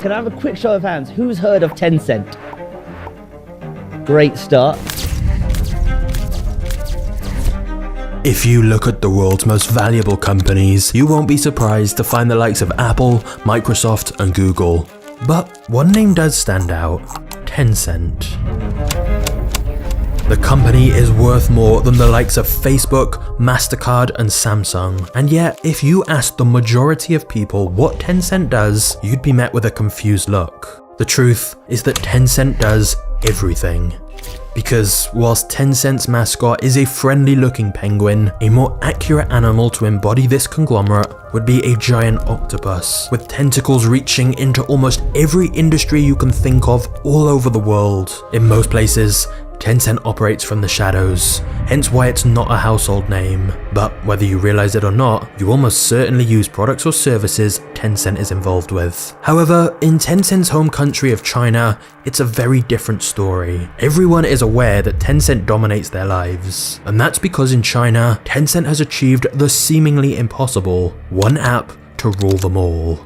Can I have a quick show of hands? Who's heard of Tencent? Great start. If you look at the world's most valuable companies, you won't be surprised to find the likes of Apple, Microsoft, and Google. But one name does stand out: Tencent. The company is worth more than the likes of Facebook, MasterCard, and Samsung. And yet, if you ask the majority of people what Tencent does, you'd be met with a confused look. The truth is that Tencent does everything. Because whilst Tencent's mascot is a friendly looking penguin, a more accurate animal to embody this conglomerate would be a giant octopus, with tentacles reaching into almost every industry you can think of all over the world. In most places, Tencent operates from the shadows, hence why it's not a household name. But whether you realize it or not, you almost certainly use products or services Tencent is involved with. However, in Tencent's home country of China, it's a very different story. Everyone is aware that Tencent dominates their lives, and that's because in China, Tencent has achieved the seemingly impossible: one app to rule them all.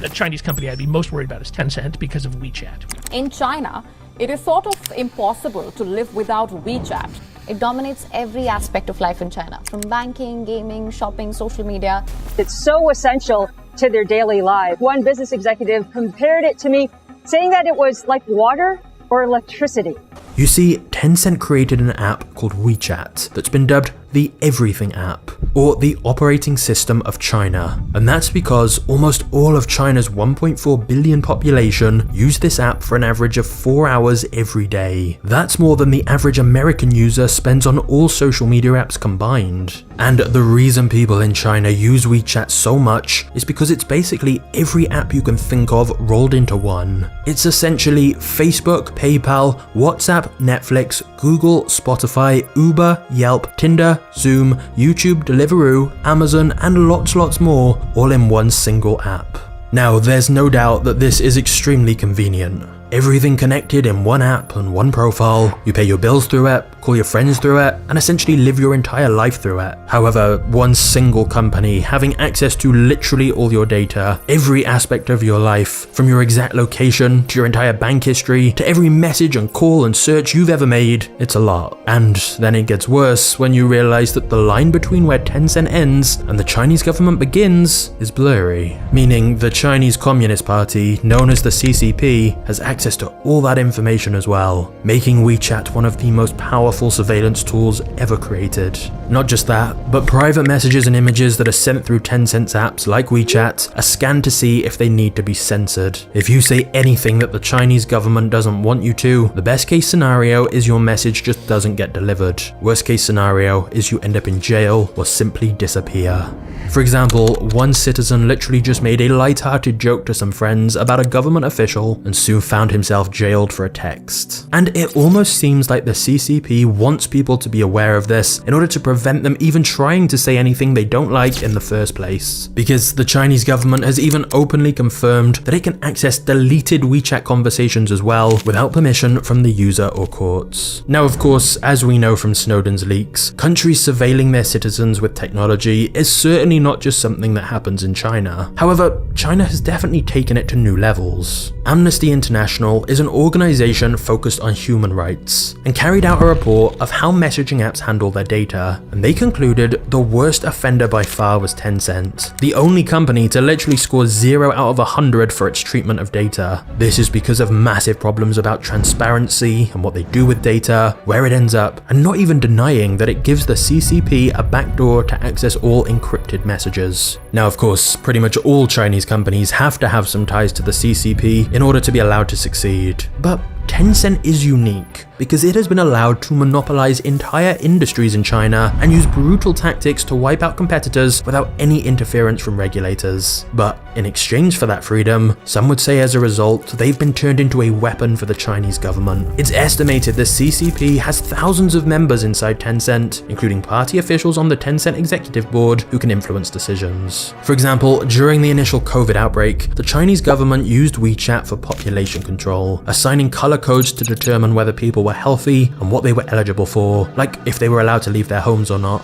The Chinese company I'd be most worried about is Tencent because of WeChat. In China, it is sort of impossible to live without WeChat. It dominates every aspect of life in China, from banking, gaming, shopping, social media. It's so essential to their daily life. One business executive compared it to me, saying that it was like water or electricity. You see, Tencent created an app called WeChat that's been dubbed the Everything app, or the operating system of China. And that's because almost all of China's 1.4 billion population use this app for an average of 4 hours every day. That's more than the average American user spends on all social media apps combined. And the reason people in China use WeChat so much is because it's basically every app you can think of rolled into one. It's essentially Facebook, PayPal, WhatsApp, Netflix, Google, Spotify, Uber, Yelp, Tinder, Zoom, YouTube, Deliveroo, Amazon, and lots more, all in one single app. Now, there's no doubt that this is extremely convenient. Everything connected in one app and one profile. You pay your bills through it, call your friends through it, and essentially live your entire life through it. However, one single company having access to literally all your data, every aspect of your life, from your exact location to your entire bank history to every message and call and search you've ever made, it's a lot. And then it gets worse when you realize that the line between where Tencent ends and the Chinese government begins is blurry. Meaning the Chinese Communist Party, known as the CCP, has access to all that information as well, making WeChat one of the most powerful surveillance tools ever created. Not just that, but private messages and images that are sent through Tencent's apps like WeChat are scanned to see if they need to be censored. If you say anything that the Chinese government doesn't want you to, the best case scenario is your message just doesn't get delivered. Worst case scenario is you end up in jail or simply disappear. For example, one citizen literally just made a light-hearted joke to some friends about a government official and soon found himself jailed for a text. And it almost seems like the CCP wants people to be aware of this in order to prevent them even trying to say anything they don't like in the first place. Because the Chinese government has even openly confirmed that it can access deleted WeChat conversations as well without permission from the user or courts. Now, of course, as we know from Snowden's leaks, countries surveilling their citizens with technology is certainly not just something that happens in China. However, China has definitely taken it to new levels. Amnesty International is an organization focused on human rights and carried out a report of how messaging apps handle their data, and they concluded the worst offender by far was Tencent, the only company to literally score 0 out of 100 for its treatment of data. This is because of massive problems about transparency and what they do with data, where it ends up, and not even denying that it gives the CCP a backdoor to access all encrypted messages. Now, of course, pretty much all Chinese companies have to have some ties to the CCP in order to be allowed to succeed. But Tencent is unique because it has been allowed to monopolize entire industries in China and use brutal tactics to wipe out competitors without any interference from regulators. But in exchange for that freedom, some would say as a result, they've been turned into a weapon for the Chinese government. It's estimated the CCP has thousands of members inside Tencent, including party officials on the Tencent executive board who can influence decisions. For example, during the initial COVID outbreak, the Chinese government used WeChat for population control, assigning color codes to determine whether people were healthy and what they were eligible for, like if they were allowed to leave their homes or not.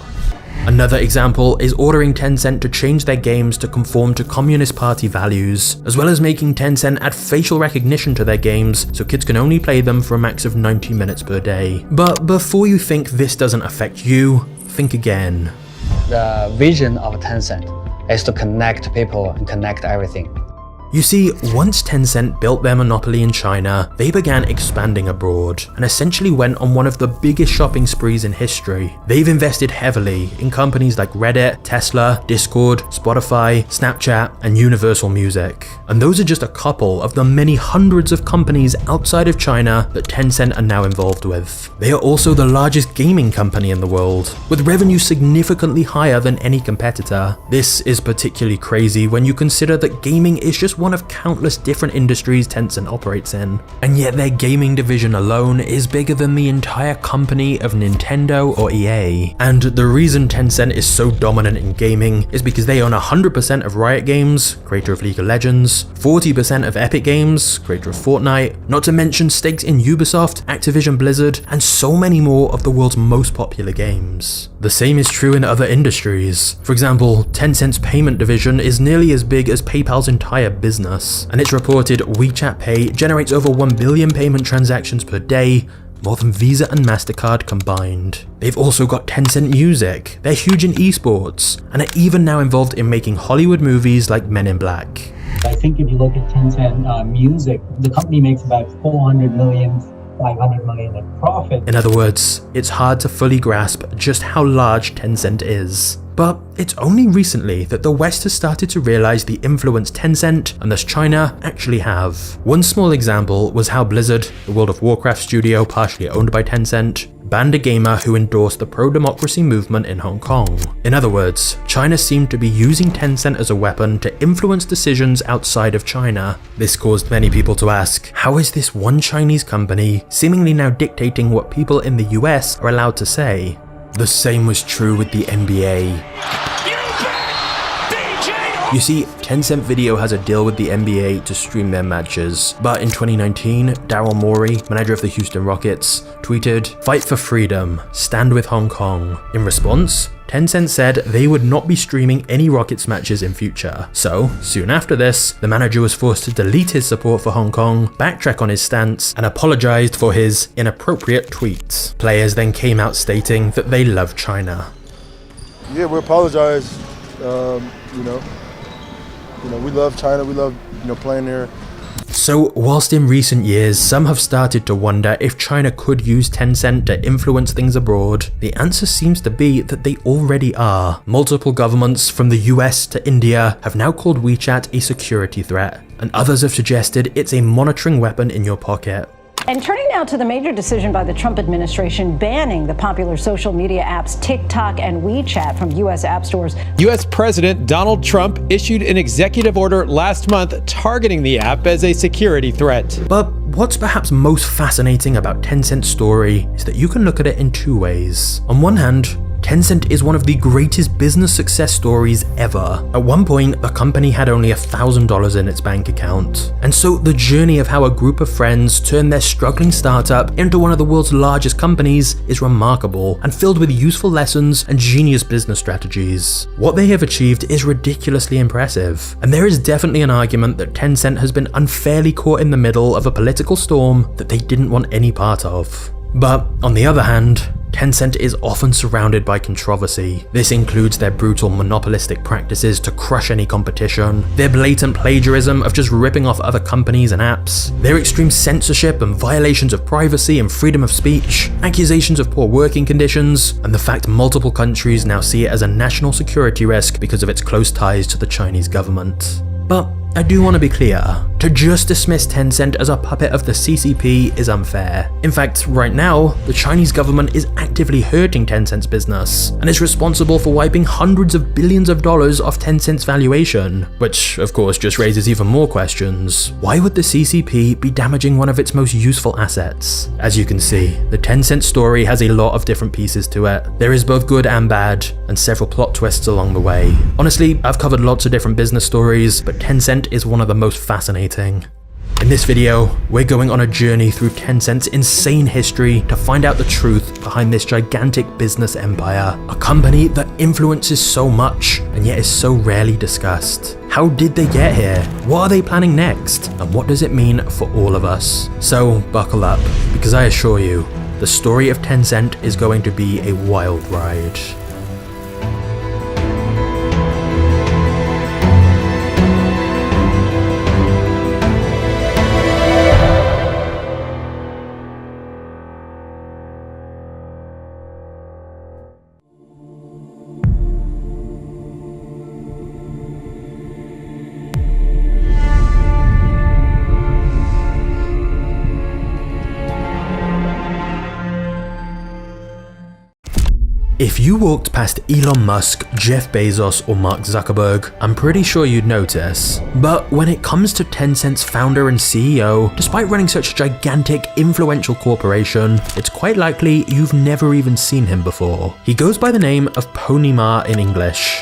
Another example is ordering Tencent to change their games to conform to Communist Party values, as well as making Tencent add facial recognition to their games so kids can only play them for a max of 90 minutes per day. But before you think this doesn't affect you, think again. The vision of Tencent is to connect people and connect everything. You see, once Tencent built their monopoly in China, they began expanding abroad and essentially went on one of the biggest shopping sprees in history. They've invested heavily in companies like Reddit, Tesla, Discord, Spotify, Snapchat, and Universal Music. And those are just a couple of the many hundreds of companies outside of China that Tencent are now involved with. They are also the largest gaming company in the world, with revenue significantly higher than any competitor. This is particularly crazy when you consider that gaming is just one of countless different industries Tencent operates in, and yet their gaming division alone is bigger than the entire company of Nintendo or EA. And the reason Tencent is so dominant in gaming is because they own 100% of Riot Games, creator of League of Legends, 40% of Epic Games, creator of Fortnite, not to mention stakes in Ubisoft, Activision Blizzard, and so many more of the world's most popular games. The same is true in other industries. For example, Tencent's payment division is nearly as big as PayPal's entire business, and it's reported WeChat Pay generates over 1 billion payment transactions per day, more than Visa and MasterCard combined. They've also got Tencent Music, they're huge in esports, and are even now involved in making Hollywood movies like Men in Black. I think if you look at Tencent Music, the company makes about 400 million, 500 million in profit. In other words, it's hard to fully grasp just how large Tencent is. But it's only recently that the West has started to realize the influence Tencent, and thus China, actually have. One small example was how Blizzard, the World of Warcraft studio partially owned by Tencent, banned a gamer who endorsed the pro-democracy movement in Hong Kong. In other words, China seemed to be using Tencent as a weapon to influence decisions outside of China. This caused many people to ask, how is this one Chinese company seemingly now dictating what people in the US are allowed to say? The same was true with the NBA. You see, Tencent Video has a deal with the NBA to stream their matches, but in 2019, Daryl Morey, manager of the Houston Rockets, tweeted, "Fight for freedom, stand with Hong Kong." In response, Tencent said they would not be streaming any Rockets matches in future. So, soon after this, the manager was forced to delete his support for Hong Kong, backtrack on his stance, and apologized for his inappropriate tweets. Players then came out stating that they love China. Yeah, we apologize. We love China. We love, playing there. So, whilst in recent years some have started to wonder if China could use Tencent to influence things abroad, the answer seems to be that they already are. Multiple governments from the US to India have now called WeChat a security threat, and others have suggested it's a monitoring weapon in your pocket. And turning now to the major decision by the Trump administration banning the popular social media apps TikTok and WeChat from U.S. app stores. U.S. President Donald Trump issued an executive order last month targeting the app as a security threat. But what's perhaps most fascinating about Tencent's story is that you can look at it in two ways. On one hand, Tencent is one of the greatest business success stories ever. At one point, the company had only $1,000 in its bank account. And so the journey of how a group of friends turned their struggling startup into one of the world's largest companies is remarkable and filled with useful lessons and genius business strategies. What they have achieved is ridiculously impressive, and there is definitely an argument that Tencent has been unfairly caught in the middle of a political storm that they didn't want any part of. But on the other hand, Tencent is often surrounded by controversy. This includes their brutal monopolistic practices to crush any competition, their blatant plagiarism of just ripping off other companies and apps, their extreme censorship and violations of privacy and freedom of speech, accusations of poor working conditions, and the fact multiple countries now see it as a national security risk because of its close ties to the Chinese government. But I do want to be clear, to just dismiss Tencent as a puppet of the CCP is unfair. In fact, right now, the Chinese government is actively hurting Tencent's business, and is responsible for wiping hundreds of billions of dollars off Tencent's valuation, which of course just raises even more questions. Why would the CCP be damaging one of its most useful assets? As you can see, the Tencent story has a lot of different pieces to it. There is both good and bad, and several plot twists along the way. Honestly, I've covered lots of different business stories, but Tencent is one of the most fascinating. In this video, we're going on a journey through Tencent's insane history to find out the truth behind this gigantic business empire, a company that influences so much and yet is so rarely discussed. How did they get here? What are they planning next? And what does it mean for all of us? So buckle up, because I assure you, the story of Tencent is going to be a wild ride. If you walked past Elon Musk, Jeff Bezos, or Mark Zuckerberg, I'm pretty sure you'd notice. But when it comes to Tencent's founder and CEO, despite running such a gigantic, influential corporation, it's quite likely you've never even seen him before. He goes by the name of Pony Ma in English.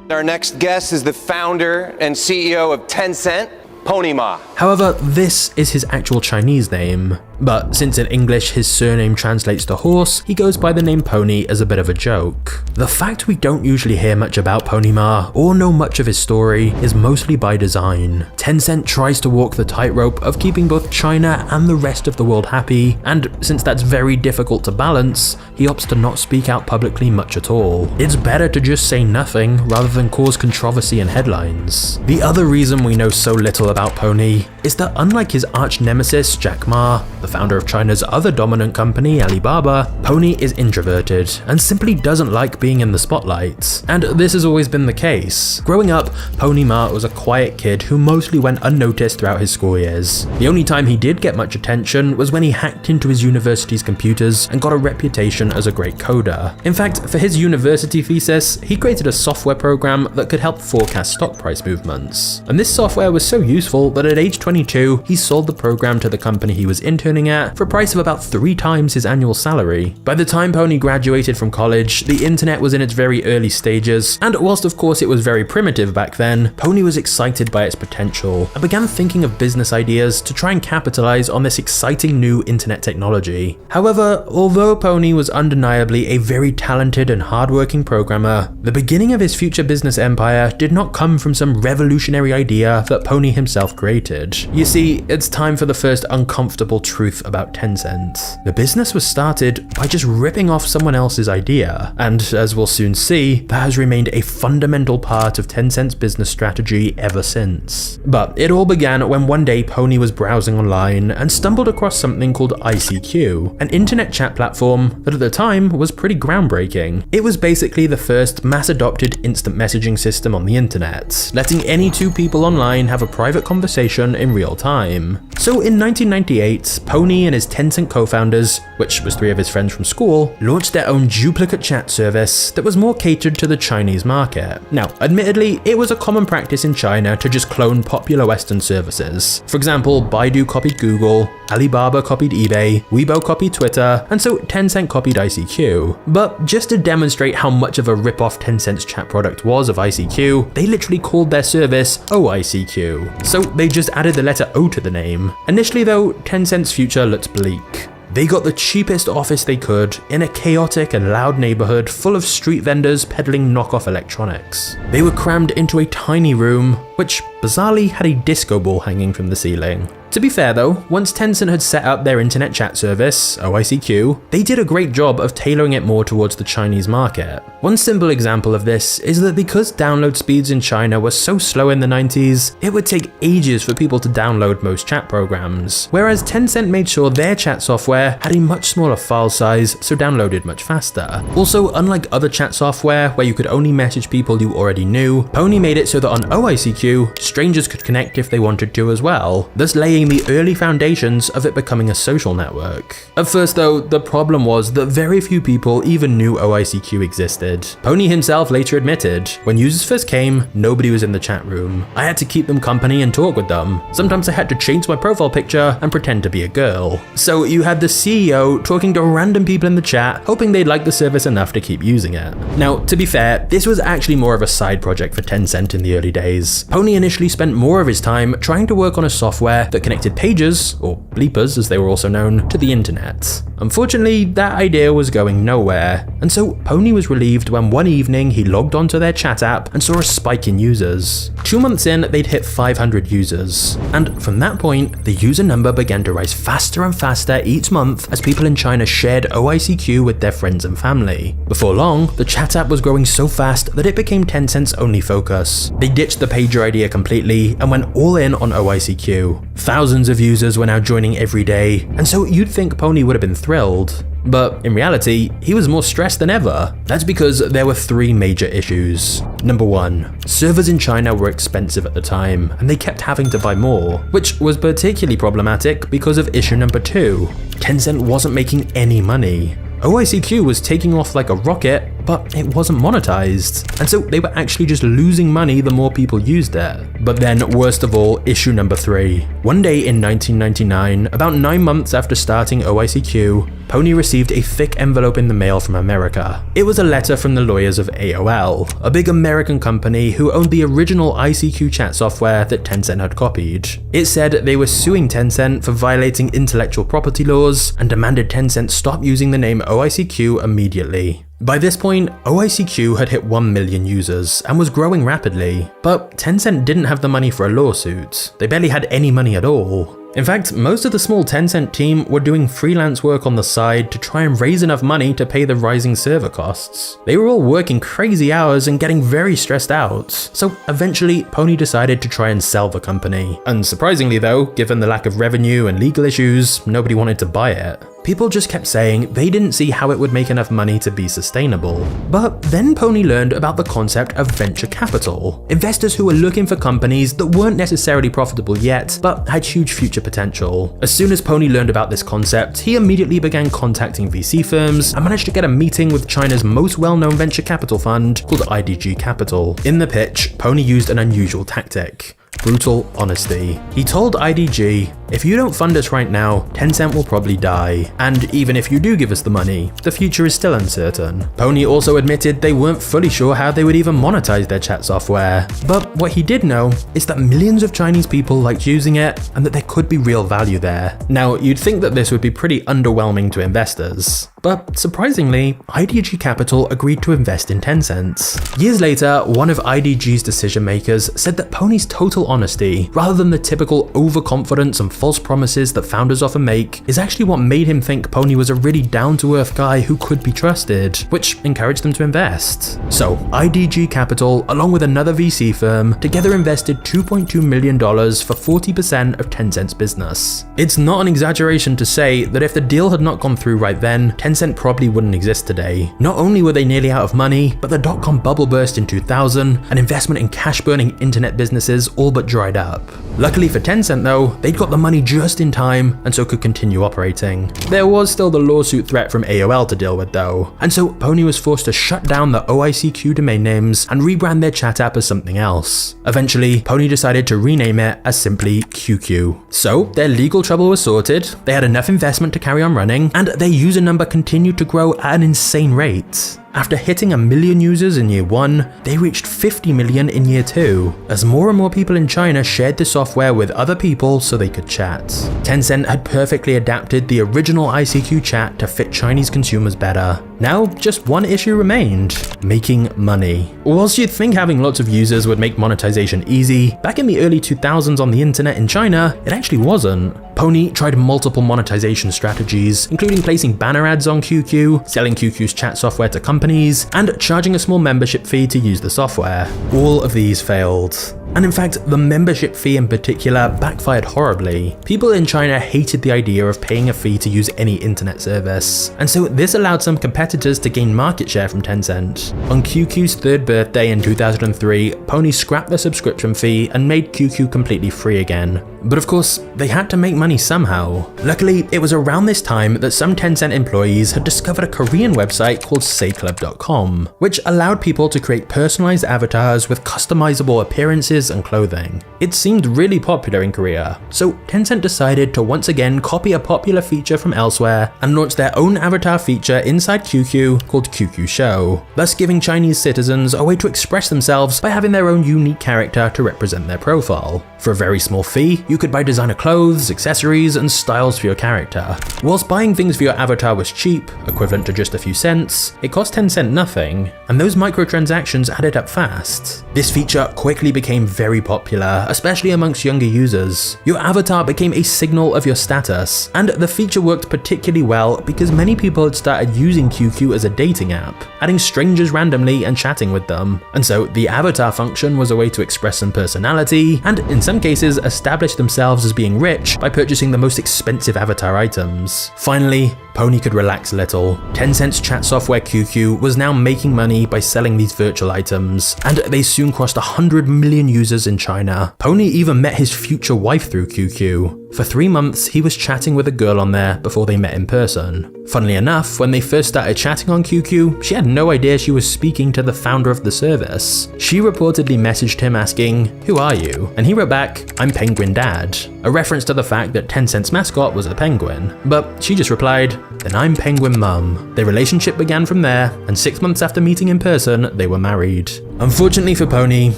Our next guest is the founder and CEO of Tencent, Pony Ma. However, this is his actual Chinese name. But since in English his surname translates to horse, he goes by the name Pony as a bit of a joke. The fact we don't usually hear much about Pony Ma or know much of his story is mostly by design. Tencent tries to walk the tightrope of keeping both China and the rest of the world happy, and since that's very difficult to balance, he opts to not speak out publicly much at all. It's better to just say nothing rather than cause controversy and headlines. The other reason we know so little about Pony is that unlike his arch nemesis Jack Ma, the founder of China's other dominant company, Alibaba, Pony is introverted and simply doesn't like being in the spotlight. And this has always been the case. Growing up, Pony Ma was a quiet kid who mostly went unnoticed throughout his school years. The only time he did get much attention was when he hacked into his university's computers and got a reputation as a great coder. In fact, for his university thesis, he created a software program that could help forecast stock price movements. And this software was so useful that at age 22, he sold the program to the company he was interning at for a price of about 3 times his annual salary. By the time Pony graduated from college, the internet was in its very early stages, and whilst of course it was very primitive back then, Pony was excited by its potential and began thinking of business ideas to try and capitalize on this exciting new internet technology. However, although Pony was undeniably a very talented and hardworking programmer, the beginning of his future business empire did not come from some revolutionary idea that Pony himself created. You see, it's time for the first uncomfortable truth about Tencent. The business was started by just ripping off someone else's idea, and as we'll soon see, that has remained a fundamental part of Tencent's business strategy ever since. But it all began when one day Pony was browsing online and stumbled across something called ICQ, an internet chat platform that at the time was pretty groundbreaking. It was basically the first mass-adopted instant messaging system on the internet, letting any two people online have a private conversation in real time. So in 1998, Pony and his Tencent co-founders, which was 3 of his friends from school, launched their own duplicate chat service that was more catered to the Chinese market. Now, admittedly, it was a common practice in China to just clone popular Western services. For example, Baidu copied Google, Alibaba copied eBay, Weibo copied Twitter, and so Tencent copied ICQ. But just to demonstrate how much of a rip-off Tencent's chat product was of ICQ, they literally called their service OICQ. So they just added the letter O to the name. Initially though, Tencent's future looked bleak. They got the cheapest office they could in a chaotic and loud neighborhood full of street vendors peddling knockoff electronics. They were crammed into a tiny room, which bizarrely had a disco ball hanging from the ceiling. To be fair though, once Tencent had set up their internet chat service, OICQ, they did a great job of tailoring it more towards the Chinese market. One simple example of this is that because download speeds in China were so slow in the 90s, it would take ages for people to download most chat programs, whereas Tencent made sure their chat software had a much smaller file size, so downloaded much faster. Also, unlike other chat software where you could only message people you already knew, Pony made it so that on OICQ, strangers could connect if they wanted to as well, thus laying the early foundations of it becoming a social network. At first though, the problem was that very few people even knew OICQ existed. Pony himself later admitted, when users first came, nobody was in the chat room. I had to keep them company and talk with them. Sometimes I had to change my profile picture and pretend to be a girl. So you had the CEO talking to random people in the chat, hoping they'd like the service enough to keep using it. Now, to be fair, this was actually more of a side project for Tencent in the early days. Pony initially spent more of his time trying to work on a software that connected pages, or bleepers as they were also known, to the internet. Unfortunately, that idea was going nowhere, and so Pony was relieved when one evening he logged onto their chat app and saw a spike in users. 2 months in, they'd hit 500 users, and from that point, the user number began to rise faster and faster each month as people in China shared OICQ with their friends and family. Before long, the chat app was growing so fast that it became Tencent's only focus. They ditched the pager idea completely and went all in on OICQ. Thousands of users were now joining every day, and so you'd think Pony would have been thrilled. But in reality, he was more stressed than ever. That's because there were 3 major issues. Number 1, servers in China were expensive at the time, and they kept having to buy more, which was particularly problematic because of issue number 2. Tencent wasn't making any money. OICQ was taking off like a rocket, but it wasn't monetized, and so they were actually just losing money the more people used it. But then, worst of all, issue number 3. One day in 1999, about 9 months after starting OICQ, Pony received a thick envelope in the mail from America. It was a letter from the lawyers of AOL, a big American company who owned the original ICQ chat software that Tencent had copied. It said they were suing Tencent for violating intellectual property laws and demanded Tencent stop using the name OICQ immediately. By this point, OICQ had hit 1 million users and was growing rapidly, but Tencent didn't have the money for a lawsuit. They barely had any money at all. In fact, most of the small Tencent team were doing freelance work on the side to try and raise enough money to pay the rising server costs. They were all working crazy hours and getting very stressed out, so eventually Pony decided to try and sell the company. Unsurprisingly though, given the lack of revenue and legal issues, nobody wanted to buy it. People just kept saying they didn't see how it would make enough money to be sustainable. But then Pony learned about the concept of venture capital. Investors who were looking for companies that weren't necessarily profitable yet, but had huge future potential. As soon as Pony learned about this concept, he immediately began contacting VC firms and managed to get a meeting with China's most well-known venture capital fund called IDG Capital. In the pitch, Pony used an unusual tactic: brutal honesty. He told IDG, "If you don't fund us right now, Tencent will probably die. And even if you do give us the money, the future is still uncertain." Pony also admitted they weren't fully sure how they would even monetize their chat software. But what he did know is that millions of Chinese people liked using it and that there could be real value there. Now, you'd think that this would be pretty underwhelming to investors. But surprisingly, IDG Capital agreed to invest in Tencent. Years later, one of IDG's decision makers said that Pony's total honesty, rather than the typical overconfidence and false promises that founders often make, is actually what made him think Pony was a really down-to-earth guy who could be trusted, which encouraged them to invest. So, IDG Capital, along with another VC firm, together invested $2.2 million for 40% of Tencent's business. It's not an exaggeration to say that if the deal had not gone through right then, Tencent probably wouldn't exist today. Not only were they nearly out of money, but the dot-com bubble burst in 2000, and investment in cash-burning internet businesses all but dried up. Luckily for Tencent though, they'd got the money just in time, and so could continue operating. There was still the lawsuit threat from AOL to deal with though, and so Pony was forced to shut down the OICQ domain names and rebrand their chat app as something else. Eventually, Pony decided to rename it as simply QQ. So, their legal trouble was sorted, they had enough investment to carry on running, and their user number continued to grow at an insane rate. After hitting 1 million users in year 1, they reached 50 million in year 2, as more and more people in China shared the software with other people so they could chat. Tencent had perfectly adapted the original ICQ chat to fit Chinese consumers better. Now, just one issue remained: making money. Whilst you'd think having lots of users would make monetization easy, back in the early 2000s on the internet in China, it actually wasn't. Pony tried multiple monetization strategies, including placing banner ads on QQ, selling QQ's chat software to companies, and charging a small membership fee to use the software. All of these failed. And in fact, the membership fee in particular backfired horribly. People in China hated the idea of paying a fee to use any internet service, and so this allowed some competitors to gain market share from Tencent. On QQ's 3rd birthday in 2003, Pony scrapped the subscription fee and made QQ completely free again. But of course, they had to make money somehow. Luckily, it was around this time that some Tencent employees had discovered a Korean website called sayclub.com, which allowed people to create personalized avatars with customizable appearances watches and clothing. It seemed really popular in Korea, so Tencent decided to once again copy a popular feature from elsewhere and launch their own avatar feature inside QQ called QQ Show, thus giving Chinese citizens a way to express themselves by having their own unique character to represent their profile. For a very small fee, you could buy designer clothes, accessories, and styles for your character. Whilst buying things for your avatar was cheap, equivalent to just a few cents, it cost Tencent nothing, and those microtransactions added up fast. This feature quickly became very popular, especially amongst younger users. Your avatar became a signal of your status, and the feature worked particularly well because many people had started using QQ as a dating app, adding strangers randomly and chatting with them. And so the avatar function was a way to express some personality, and in some cases establish themselves as being rich by purchasing the most expensive avatar items. Finally, Pony could relax a little. Tencent's chat software QQ was now making money by selling these virtual items, and they soon crossed 100 million users in China. Pony even met his future wife through QQ. For 3 months, he was chatting with a girl on there before they met in person. Funnily enough, when they first started chatting on QQ, she had no idea she was speaking to the founder of the service. She reportedly messaged him asking, "Who are you?" And he wrote back, "I'm Penguin Dad," a reference to the fact that Tencent's mascot was a penguin. But she just replied, "Then I'm Penguin Mum." Their relationship began from there, and 6 months after meeting in person, they were married. Unfortunately for Pony,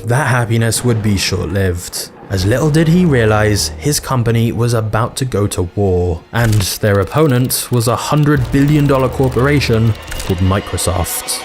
that happiness would be short-lived, as little did he realize his company was about to go to war, and their opponent was a $100 billion corporation called Microsoft.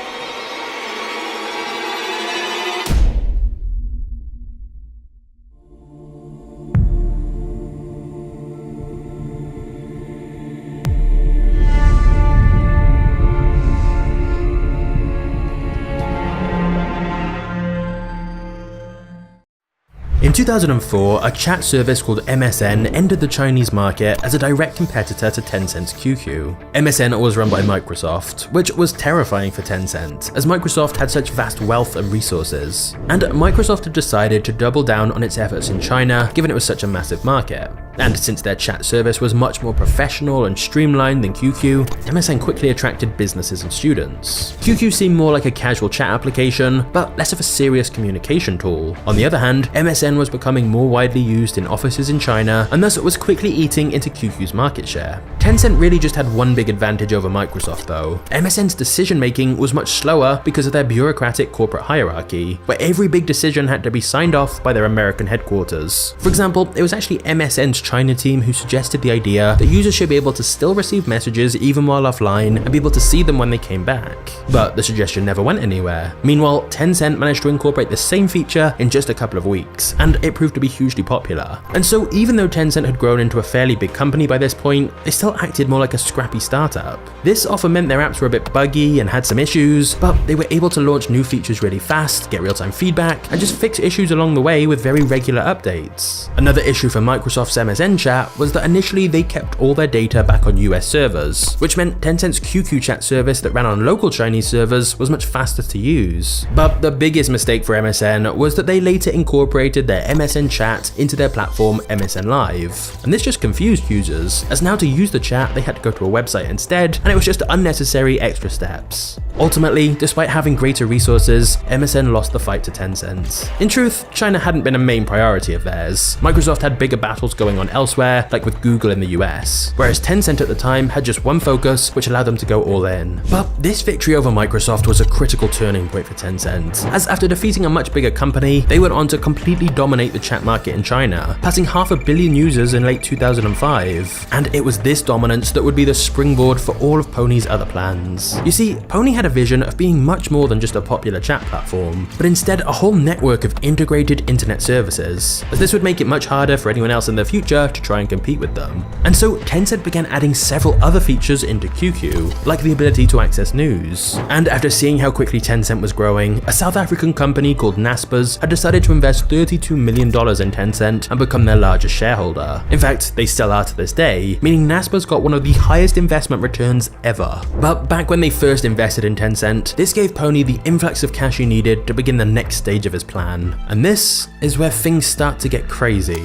In 2004, a chat service called MSN entered the Chinese market as a direct competitor to Tencent's QQ. MSN was run by Microsoft, which was terrifying for Tencent, as Microsoft had such vast wealth and resources. And Microsoft had decided to double down on its efforts in China, given it was such a massive market. And since their chat service was much more professional and streamlined than QQ, MSN quickly attracted businesses and students. QQ seemed more like a casual chat application, but less of a serious communication tool. On the other hand, MSN was becoming more widely used in offices in China, and thus it was quickly eating into QQ's market share. Tencent really just had one big advantage over Microsoft though. MSN's decision making was much slower because of their bureaucratic corporate hierarchy, where every big decision had to be signed off by their American headquarters. For example, it was actually MSN's China team who suggested the idea that users should be able to still receive messages even while offline and be able to see them when they came back. But the suggestion never went anywhere. Meanwhile, Tencent managed to incorporate the same feature in just a couple of weeks, and it proved to be hugely popular. And so even though Tencent had grown into a fairly big company by this point, they still acted more like a scrappy startup. This often meant their apps were a bit buggy and had some issues, but they were able to launch new features really fast, get real-time feedback, and just fix issues along the way with very regular updates. Another issue for Microsoft's MSN chat was that initially they kept all their data back on US servers, which meant Tencent's QQ chat service that ran on local Chinese servers was much faster to use. But the biggest mistake for MSN was that they later incorporated their MSN chat into their platform MSN Live. And this just confused users, as now to use the chat they had to go to a website instead, and it was just unnecessary extra steps. Ultimately, despite having greater resources, MSN lost the fight to Tencent. In truth, China hadn't been a main priority of theirs. Microsoft had bigger battles going on elsewhere, like with Google in the US, whereas Tencent at the time had just one focus, which allowed them to go all in. But this victory over Microsoft was a critical turning point for Tencent, as after defeating a much bigger company, they went on to completely dominate the chat market in China, passing 500 million users in late 2005. And it was this dominance that would be the springboard for all of Pony's other plans. You see, Pony had a vision of being much more than just a popular chat platform, but instead a whole network of integrated internet services, as this would make it much harder for anyone else in the future to try and compete with them. And so Tencent began adding several other features into QQ, like the ability to access news. And after seeing how quickly Tencent was growing, a South African company called Naspers had decided to invest $32 million in Tencent and become their largest shareholder. In fact, they still are to this day, meaning Naspers got one of the highest investment returns ever. But back when they first invested in Tencent, this gave Pony the influx of cash he needed to begin the next stage of his plan. And this is where things start to get crazy.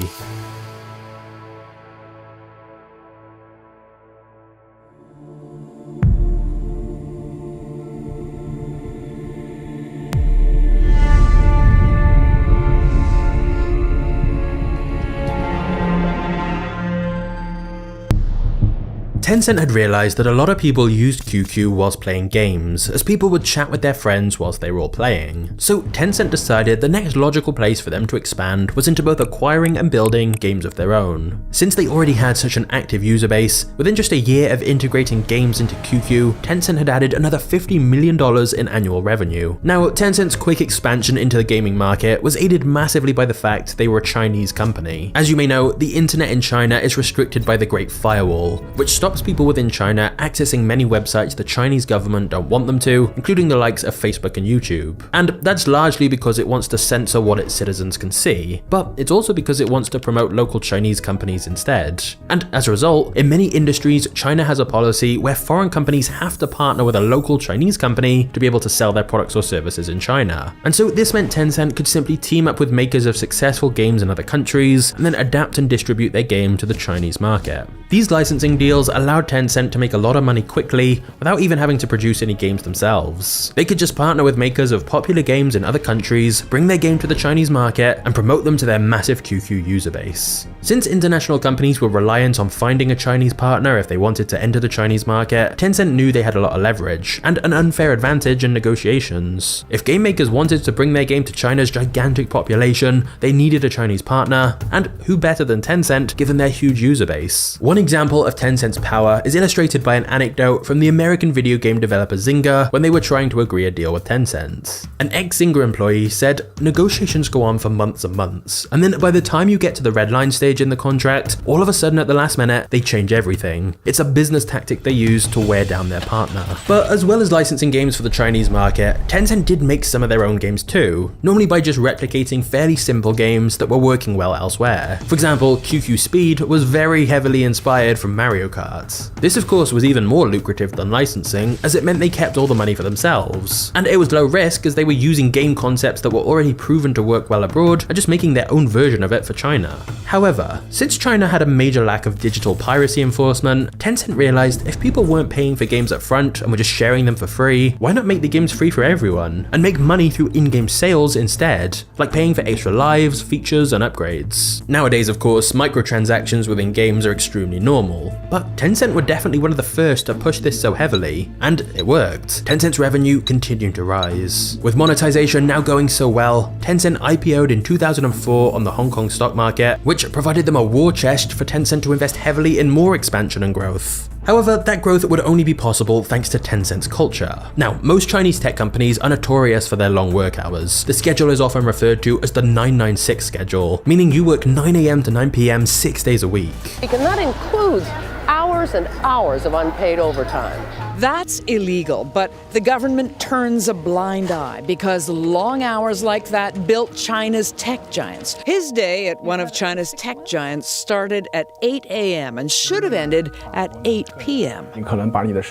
Tencent had realized that a lot of people used QQ whilst playing games, as people would chat with their friends whilst they were all playing. So Tencent decided the next logical place for them to expand was into both acquiring and building games of their own. Since they already had such an active user base, within just a year of integrating games into QQ, Tencent had added another $50 million in annual revenue. Now, Tencent's quick expansion into the gaming market was aided massively by the fact they were a Chinese company. As you may know, the internet in China is restricted by the Great Firewall, which stops people within China accessing many websites the Chinese government don't want them to, including the likes of Facebook and YouTube. And that's largely because it wants to censor what its citizens can see, but it's also because it wants to promote local Chinese companies instead. And as a result, in many industries, China has a policy where foreign companies have to partner with a local Chinese company to be able to sell their products or services in China. And so this meant Tencent could simply team up with makers of successful games in other countries and then adapt and distribute their game to the Chinese market. These licensing deals allowed Tencent to make a lot of money quickly without even having to produce any games themselves. They could just partner with makers of popular games in other countries, bring their game to the Chinese market, and promote them to their massive QQ user base. Since international companies were reliant on finding a Chinese partner if they wanted to enter the Chinese market, Tencent knew they had a lot of leverage and an unfair advantage in negotiations. If game makers wanted to bring their game to China's gigantic population, they needed a Chinese partner, and who better than Tencent given their huge user base? One example of Tencent's power is illustrated by an anecdote from the American video game developer Zynga when they were trying to agree a deal with Tencent. An ex-Zynga employee said, "Negotiations go on for months and months, and then by the time you get to the red line stage in the contract, all of a sudden at the last minute, they change everything. It's a business tactic they use to wear down their partner." But as well as licensing games for the Chinese market, Tencent did make some of their own games too, normally by just replicating fairly simple games that were working well elsewhere. For example, QQ Speed was very heavily inspired from Mario Kart. This of course was even more lucrative than licensing, as it meant they kept all the money for themselves. And it was low risk as they were using game concepts that were already proven to work well abroad and just making their own version of it for China. However, since China had a major lack of digital piracy enforcement, Tencent realized if people weren't paying for games up front and were just sharing them for free, why not make the games free for everyone and make money through in-game sales instead, like paying for extra lives, features, and upgrades. Nowadays, of course, microtransactions within games are extremely normal, but Tencent were definitely one of the first to push this so heavily, and it worked. Tencent's revenue continued to rise. With monetization now going so well, Tencent IPO'd in 2004 on the Hong Kong stock market, which provided them a war chest for Tencent to invest heavily in more expansion and growth. However, that growth would only be possible thanks to Tencent's culture. Now, most Chinese tech companies are notorious for their long work hours. The schedule is often referred to as the 996 schedule, meaning you work 9 AM to 9 PM 6 days a week. And that includes hours and hours of unpaid overtime. That's illegal, but the government turns a blind eye because long hours like that built China's tech giants. His day at one of China's tech giants started at 8 a.m. and should have ended at 8 p.m.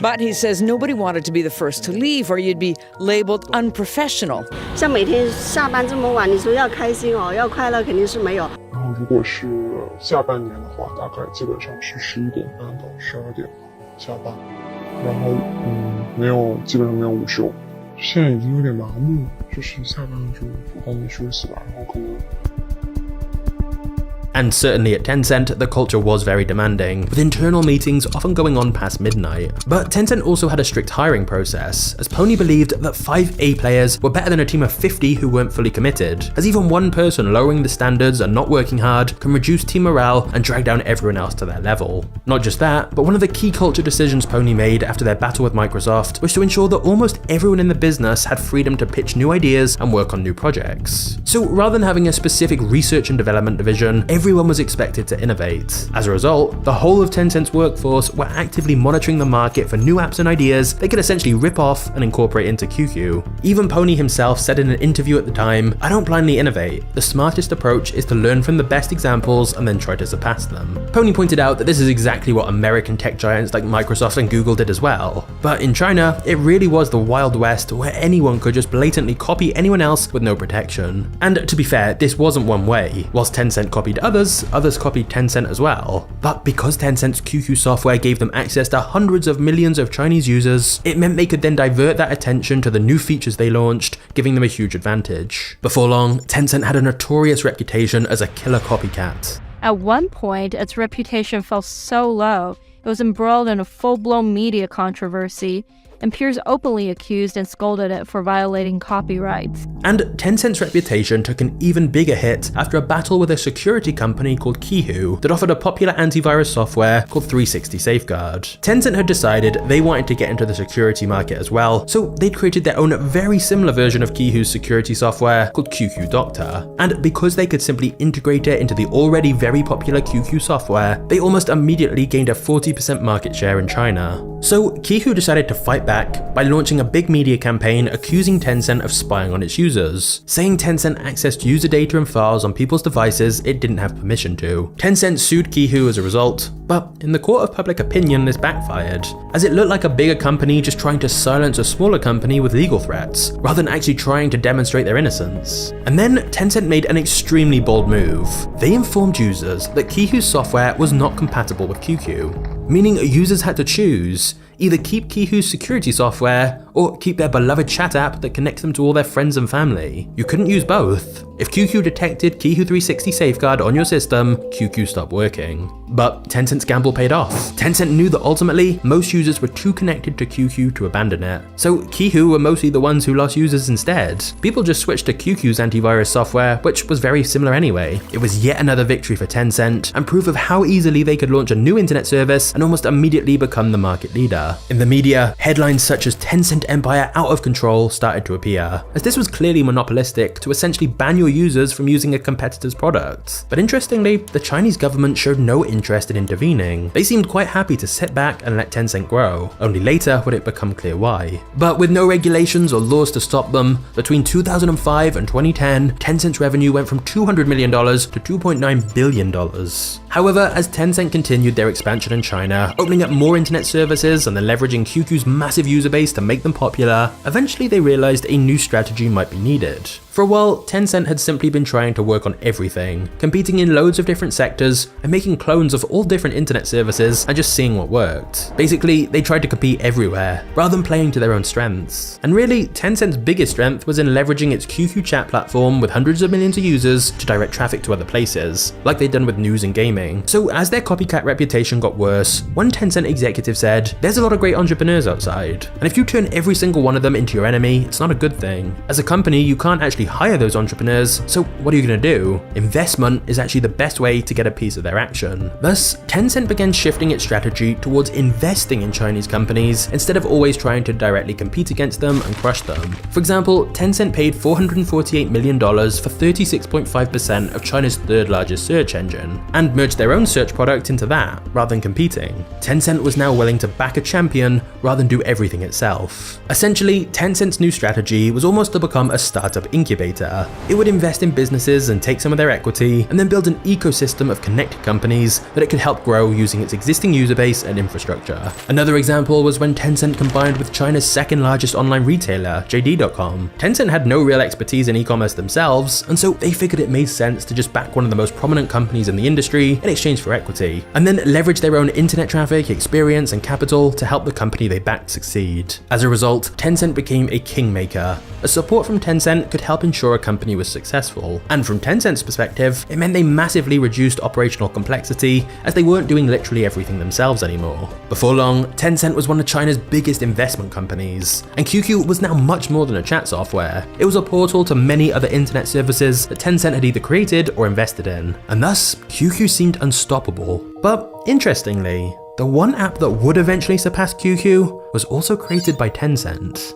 But he says nobody wanted to be the first to leave or you'd be labeled unprofessional. 像每天下班这么晚，你说要开心哦，要快乐肯定是没有。然后如果是下半年的话，大概基本上是11点半到12点下班。然后基本上没有午休，现在已经有点麻木，就是下班就赶紧休息吧，然后可能。And certainly at Tencent, the culture was very demanding, with internal meetings often going on past midnight. But Tencent also had a strict hiring process, as Pony believed that 5 A players were better than a team of 50 who weren't fully committed, as even one person lowering the standards and not working hard can reduce team morale and drag down everyone else to their level. Not just that, but one of the key culture decisions Pony made after their battle with Microsoft was to ensure that almost everyone in the business had freedom to pitch new ideas and work on new projects. So rather than having a specific research and development division, everyone was expected to innovate. As a result, the whole of Tencent's workforce were actively monitoring the market for new apps and ideas they could essentially rip off and incorporate into QQ. Even Pony himself said in an interview at the time, "I don't blindly innovate. The smartest approach is to learn from the best examples and then try to surpass them." Pony pointed out that this is exactly what American tech giants like Microsoft and Google did as well. But in China, it really was the Wild West where anyone could just blatantly copy anyone else with no protection. And to be fair, this wasn't one way. Whilst Tencent copied others copied Tencent as well. But because Tencent's QQ software gave them access to hundreds of millions of Chinese users, it meant they could then divert that attention to the new features they launched, giving them a huge advantage. Before long, Tencent had a notorious reputation as a killer copycat. At one point, its reputation fell so low, It was embroiled in a full-blown media controversy, and peers openly accused and scolded it for violating copyrights. And Tencent's reputation took an even bigger hit after a battle with a security company called Qihoo that offered a popular antivirus software called 360 Safeguard. Tencent had decided they wanted to get into the security market as well, so they'd created their own very similar version of Qihoo's security software called QQ Doctor. And because they could simply integrate it into the already very popular QQ software, they almost immediately gained a 40% market share in China. So Qihoo decided to fight back by launching a big media campaign accusing Tencent of spying on its users, saying Tencent accessed user data and files on people's devices it didn't have permission to. Tencent sued Qihoo as a result, but in the court of public opinion this backfired, as it looked like a bigger company just trying to silence a smaller company with legal threats, rather than actually trying to demonstrate their innocence. And then Tencent made an extremely bold move. They informed users that Qihoo's software was not compatible with QQ, meaning users had to choose either keep Qihoo's security software or keep their beloved chat app that connects them to all their friends and family. You couldn't use both. If QQ detected Qihoo 360 Safeguard on your system, QQ stopped working. But Tencent's gamble paid off. Tencent knew that ultimately, most users were too connected to QQ to abandon it. So Qihoo were mostly the ones who lost users instead. People just switched to QQ's antivirus software, which was very similar anyway. It was yet another victory for Tencent, and proof of how easily they could launch a new internet service and almost immediately become the market leader. In the media, headlines such as Tencent Empire out of control started to appear, as this was clearly monopolistic to essentially ban your users from using a competitor's product. But interestingly, the Chinese government showed no interest in intervening. They seemed quite happy to sit back and let Tencent grow. Only later would it become clear why. But with no regulations or laws to stop them, between 2005 and 2010, Tencent's revenue went from $200 million to $2.9 billion. However, as Tencent continued their expansion in China, opening up more internet services and then leveraging QQ's massive user base to make them popular, eventually they realized a new strategy might be needed. For a while, Tencent had simply been trying to work on everything, competing in loads of different sectors and making clones of all different internet services and just seeing what worked. Basically, they tried to compete everywhere, rather than playing to their own strengths. And really, Tencent's biggest strength was in leveraging its QQ chat platform with hundreds of millions of users to direct traffic to other places, like they'd done with news and gaming. So as their copycat reputation got worse, one Tencent executive said, "There's a lot of great entrepreneurs outside, and if you turn every single one of them into your enemy, it's not a good thing. As a company, you can't actually hire those entrepreneurs, so what are you going to do? Investment is actually the best way to get a piece of their action." Thus, Tencent began shifting its strategy towards investing in Chinese companies instead of always trying to directly compete against them and crush them. For example, Tencent paid $448 million for 36.5% of China's third largest search engine, and merged their own search product into that, rather than competing. Tencent was now willing to back a champion rather than do everything itself. Essentially, Tencent's new strategy was almost to become a startup incubator. It would invest in businesses and take some of their equity, and then build an ecosystem of connected companies that it could help grow using its existing user base and infrastructure. Another example was when Tencent combined with China's second largest online retailer, JD.com. Tencent had no real expertise in e-commerce themselves, and so they figured it made sense to just back one of the most prominent companies in the industry in exchange for equity, and then leverage their own internet traffic, experience, and capital to help the company they backed succeed. As a result, Tencent became a kingmaker. As support from Tencent could help ensure a company was successful, and from Tencent's perspective, it meant they massively reduced operational complexity as they weren't doing literally everything themselves anymore. Before long, Tencent was one of China's biggest investment companies, and QQ was now much more than a chat software. It was a portal to many other internet services that Tencent had either created or invested in, and thus, QQ seemed unstoppable. But interestingly, the one app that would eventually surpass QQ was also created by Tencent.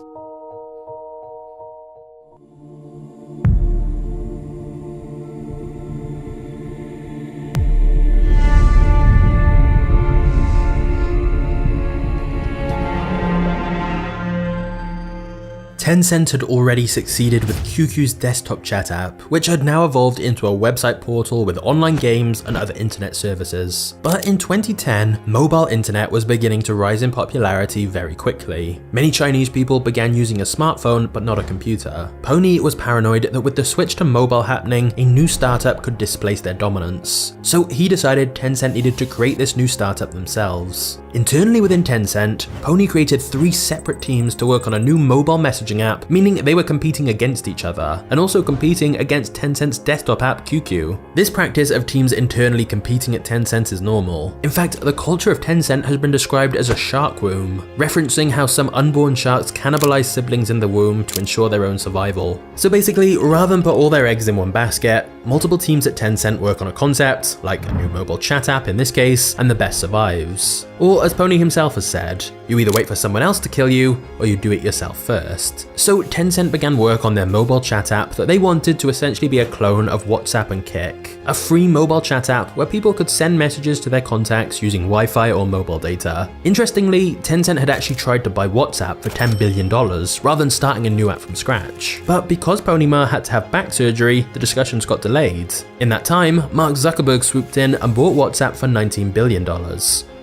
Tencent had already succeeded with QQ's desktop chat app, which had now evolved into a website portal with online games and other internet services. But in 2010, mobile internet was beginning to rise in popularity very quickly. Many Chinese people began using a smartphone but not a computer. Pony was paranoid that with the switch to mobile happening, a new startup could displace their dominance. So he decided Tencent needed to create this new startup themselves. Internally within Tencent, Pony created 3 separate teams to work on a new mobile messaging app, meaning they were competing against each other, and also competing against Tencent's desktop app QQ. This practice of teams internally competing at Tencent is normal. In fact, the culture of Tencent has been described as a shark womb, referencing how some unborn sharks cannibalize siblings in the womb to ensure their own survival. So basically, rather than put all their eggs in one basket, multiple teams at Tencent work on a concept, like a new mobile chat app in this case, and the best survives. Or as Pony himself has said, you either wait for someone else to kill you, or you do it yourself first. So Tencent began work on their mobile chat app that they wanted to essentially be a clone of WhatsApp and Kik, a free mobile chat app where people could send messages to their contacts using Wi-Fi or mobile data. Interestingly, Tencent had actually tried to buy WhatsApp for $10 billion rather than starting a new app from scratch. But because Pony Ma had to have back surgery, the discussions got delayed. In that time, Mark Zuckerberg swooped in and bought WhatsApp for $19 billion.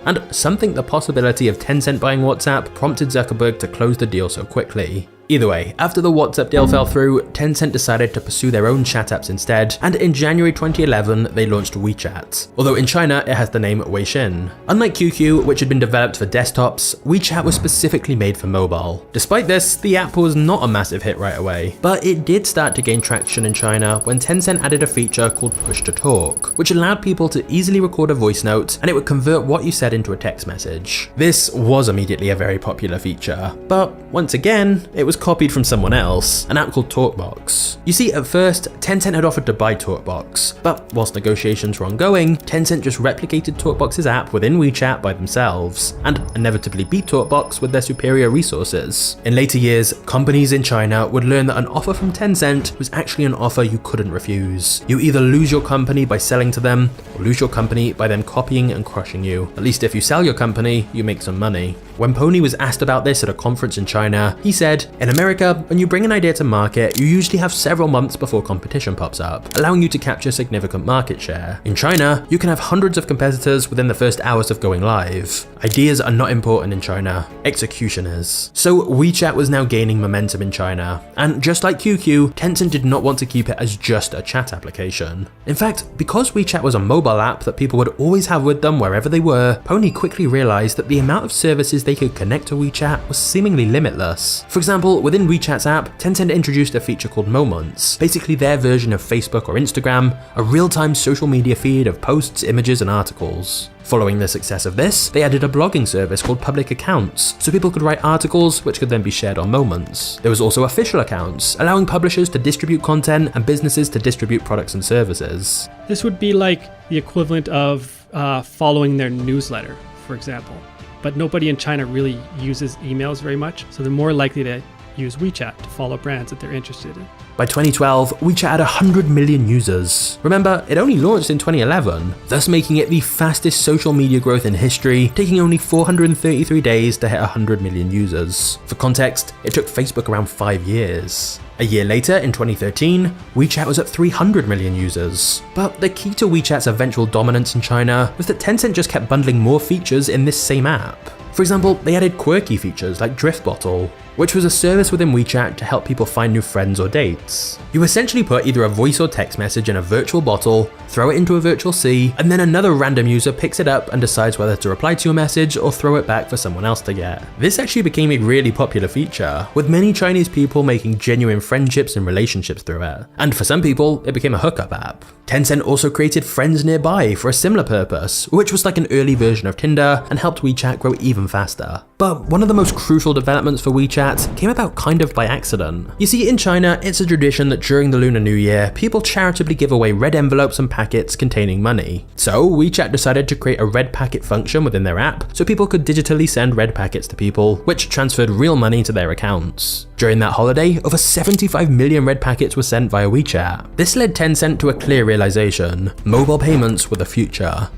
And some think the possibility of Tencent buying WhatsApp prompted Zuckerberg to close the deal so quickly. Either way, after the WhatsApp deal fell through, Tencent decided to pursue their own chat apps instead, and in January 2011, they launched WeChat. Although in China, it has the name Weixin. Unlike QQ, which had been developed for desktops, WeChat was specifically made for mobile. Despite this, the app was not a massive hit right away, but it did start to gain traction in China when Tencent added a feature called Push to Talk, which allowed people to easily record a voice note, and it would convert what you said into a text message. This was immediately a very popular feature, but once again, it was copied from someone else, an app called TalkBox. You see, at first, Tencent had offered to buy TalkBox, but whilst negotiations were ongoing, Tencent just replicated TalkBox's app within WeChat by themselves, and inevitably beat TalkBox with their superior resources. In later years, companies in China would learn that an offer from Tencent was actually an offer you couldn't refuse. You either lose your company by selling to them, or lose your company by them copying and crushing you. At least if you sell your company, you make some money. When Pony was asked about this at a conference in China, he said, "In America, when you bring an idea to market, you usually have several months before competition pops up, allowing you to capture significant market share. In China, you can have hundreds of competitors within the first hours of going live. Ideas are not important in China, execution is." So WeChat was now gaining momentum in China, and just like QQ, Tencent did not want to keep it as just a chat application. In fact, because WeChat was a mobile app that people would always have with them wherever they were, Pony quickly realized that the amount of services they could connect to WeChat was seemingly limitless. For example, within WeChat's app, Tencent introduced a feature called Moments, basically their version of Facebook or Instagram, a real-time social media feed of posts, images, and articles. Following the success of this, they added a blogging service called Public Accounts, so people could write articles which could then be shared on Moments. There was also official accounts, allowing publishers to distribute content and businesses to distribute products and services. This would be like the equivalent of following their newsletter, for example. But nobody in China really uses emails very much, so they're more likely to use WeChat to follow brands that they're interested in. By 2012, WeChat had 100 million users. Remember, it only launched in 2011, thus making it the fastest social media growth in history, taking only 433 days to hit 100 million users. For context, it took Facebook around 5 years. A year later, in 2013, WeChat was at 300 million users. But the key to WeChat's eventual dominance in China was that Tencent just kept bundling more features in this same app. For example, they added quirky features like Drift Bottle, which was a service within WeChat to help people find new friends or dates. You essentially put either a voice or text message in a virtual bottle, throw it into a virtual sea, and then another random user picks it up and decides whether to reply to your message or throw it back for someone else to get. This actually became a really popular feature, with many Chinese people making genuine friendships and relationships through it. And for some people, it became a hookup app. Tencent also created Friends Nearby for a similar purpose, which was like an early version of Tinder and helped WeChat grow even faster. But one of the most crucial developments for WeChat came about kind of by accident. You see, in China, it's a tradition that during the Lunar New Year, people charitably give away red envelopes and packets containing money. So WeChat decided to create a red packet function within their app so people could digitally send red packets to people, which transferred real money to their accounts. During that holiday, over 75 million red packets were sent via WeChat. This led Tencent to a clear realization: mobile payments were the future.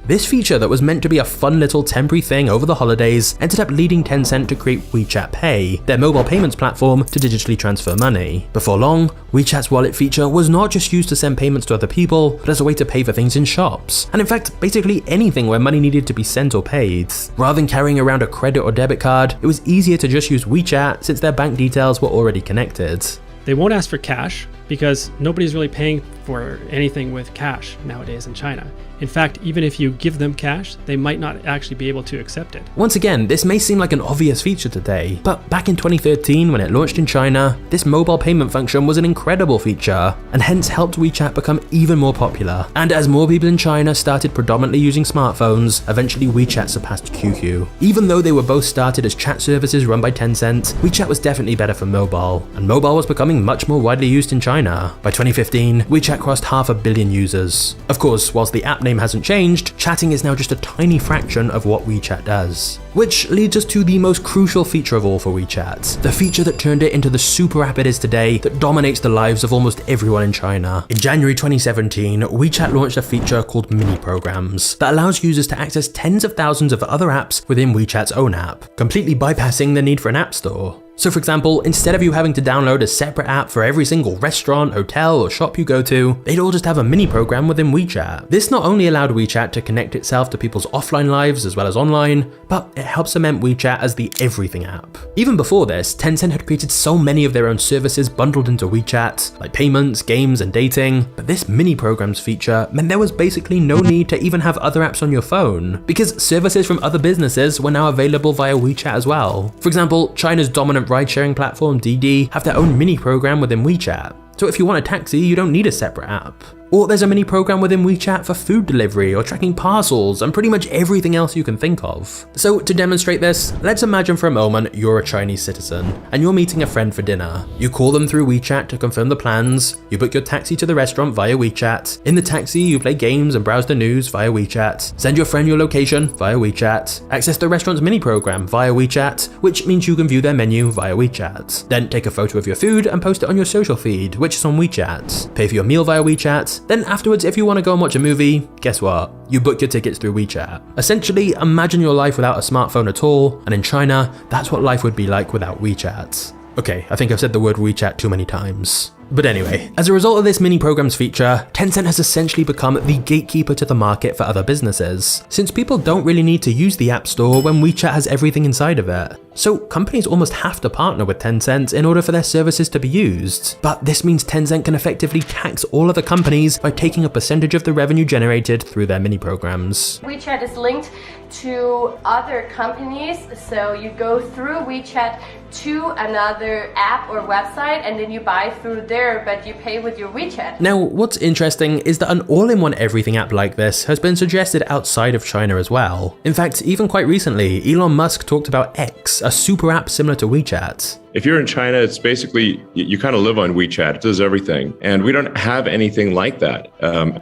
This feature that was meant to be a fun little temporary thing over the holidays ended up leading Tencent to create WeChat Pay, their mobile payments platform to digitally transfer money. Before long, WeChat's wallet feature was not just used to send payments to other people, but as a way to pay for things in shops, and in fact, basically anything where money needed to be sent or paid. Rather than carrying around a credit or debit card, it was easier to just use WeChat since their bank details were already connected. They won't ask for cash, because nobody's really paying for anything with cash nowadays in China. In fact, even if you give them cash, they might not actually be able to accept it. Once again, this may seem like an obvious feature today, but back in 2013 when it launched in China, this mobile payment function was an incredible feature, and hence helped WeChat become even more popular. And as more people in China started predominantly using smartphones, eventually WeChat surpassed QQ. Even though they were both started as chat services run by Tencent, WeChat was definitely better for mobile, and mobile was becoming much more widely used in China. By 2015, WeChat crossed 500 million users. Of course, whilst the app name hasn't changed, chatting is now just a tiny fraction of what WeChat does. Which leads us to the most crucial feature of all for WeChat, the feature that turned it into the super app it is today that dominates the lives of almost everyone in China. In January 2017, WeChat launched a feature called mini programs that allows users to access tens of thousands of other apps within WeChat's own app, completely bypassing the need for an app store. So for example, instead of you having to download a separate app for every single restaurant, hotel, or shop you go to, they'd all just have a mini program within WeChat. This not only allowed WeChat to connect itself to people's offline lives as well as online, but it helped cement WeChat as the everything app. Even before this, Tencent had created so many of their own services bundled into WeChat, like payments, games, and dating, but this mini programs feature meant there was basically no need to even have other apps on your phone, because services from other businesses were now available via WeChat as well. For example, China's dominant ride-sharing platform Didi have their own mini program within WeChat. So if you want a taxi, you don't need a separate app. Or there's a mini program within WeChat for food delivery or tracking parcels and pretty much everything else you can think of. So to demonstrate this, let's imagine for a moment you're a Chinese citizen and you're meeting a friend for dinner. You call them through WeChat to confirm the plans, you book your taxi to the restaurant via WeChat. In the taxi, you play games and browse the news via WeChat, send your friend your location via WeChat, access the restaurant's mini program via WeChat, which means you can view their menu via WeChat. Then take a photo of your food and post it on your social feed, which is on WeChat. Pay for your meal via WeChat. Then afterwards, if you want to go and watch a movie, guess what? You book your tickets through WeChat. Essentially, imagine your life without a smartphone at all, and in China, that's what life would be like without WeChat. Okay, I think I've said the word WeChat too many times. But anyway, as a result of this mini programs feature, Tencent has essentially become the gatekeeper to the market for other businesses, since people don't really need to use the App Store when WeChat has everything inside of it. So companies almost have to partner with Tencent in order for their services to be used. But this means Tencent can effectively tax all other companies by taking a percentage of the revenue generated through their mini programs. WeChat is linked to other companies, so you go through WeChat to another app or website and then you buy through there, but you pay with your WeChat. Now, what's interesting is that an all-in-one everything app like this has been suggested outside of China as well. In fact, even quite recently, Elon Musk talked about X, a super app similar to WeChat. If you're in China, it's basically, you kind of live on WeChat, it does everything. And we don't have anything like that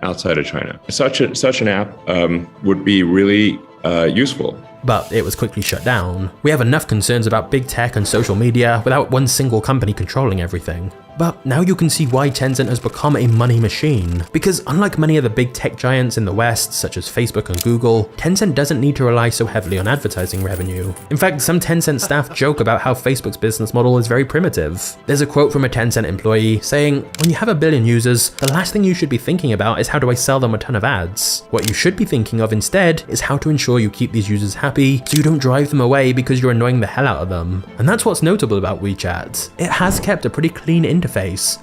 outside of China. Such an app would be really useful. But it was quickly shut down. We have enough concerns about big tech and social media without one single company controlling everything. But now you can see why Tencent has become a money machine. Because unlike many of the big tech giants in the West, such as Facebook and Google, Tencent doesn't need to rely so heavily on advertising revenue. In fact, some Tencent staff joke about how Facebook's business model is very primitive. There's a quote from a Tencent employee saying, "When you have 1 billion users, the last thing you should be thinking about is how do I sell them a ton of ads. What you should be thinking of instead is how to ensure you keep these users happy so you don't drive them away because you're annoying the hell out of them." And that's what's notable about WeChat. It has kept a pretty clean interface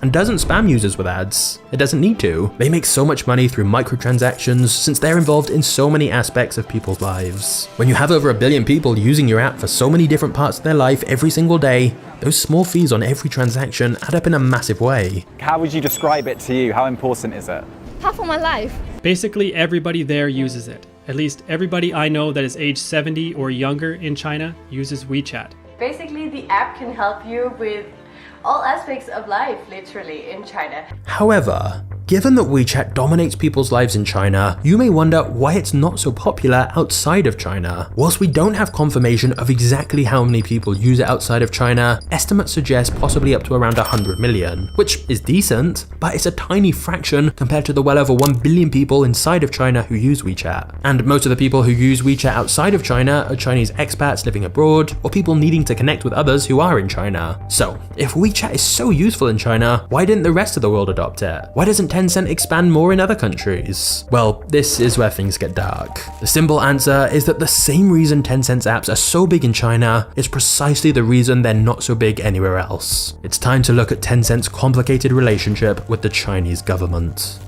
and doesn't spam users with ads. It doesn't need to. They make so much money through microtransactions since they're involved in so many aspects of people's lives. When you have over 1 billion people using your app for so many different parts of their life every single day, those small fees on every transaction add up in a massive way. How would you describe it to you? How important is it? Half of my life. Basically, everybody there uses it. At least everybody I know that is age 70 or younger in China uses WeChat. Basically, the app can help you with all aspects of life, literally, in China. However, given that WeChat dominates people's lives in China, you may wonder why it's not so popular outside of China. Whilst we don't have confirmation of exactly how many people use it outside of China, estimates suggest possibly up to around 100 million, which is decent, but it's a tiny fraction compared to the well over 1 billion people inside of China who use WeChat. And most of the people who use WeChat outside of China are Chinese expats living abroad or people needing to connect with others who are in China. So, if WeChat is so useful in China, why didn't the rest of the world adopt it? Why doesn't Tencent expand more in other countries? Well, this is where things get dark. The simple answer is that the same reason Tencent's apps are so big in China is precisely the reason they're not so big anywhere else. It's time to look at Tencent's complicated relationship with the Chinese government.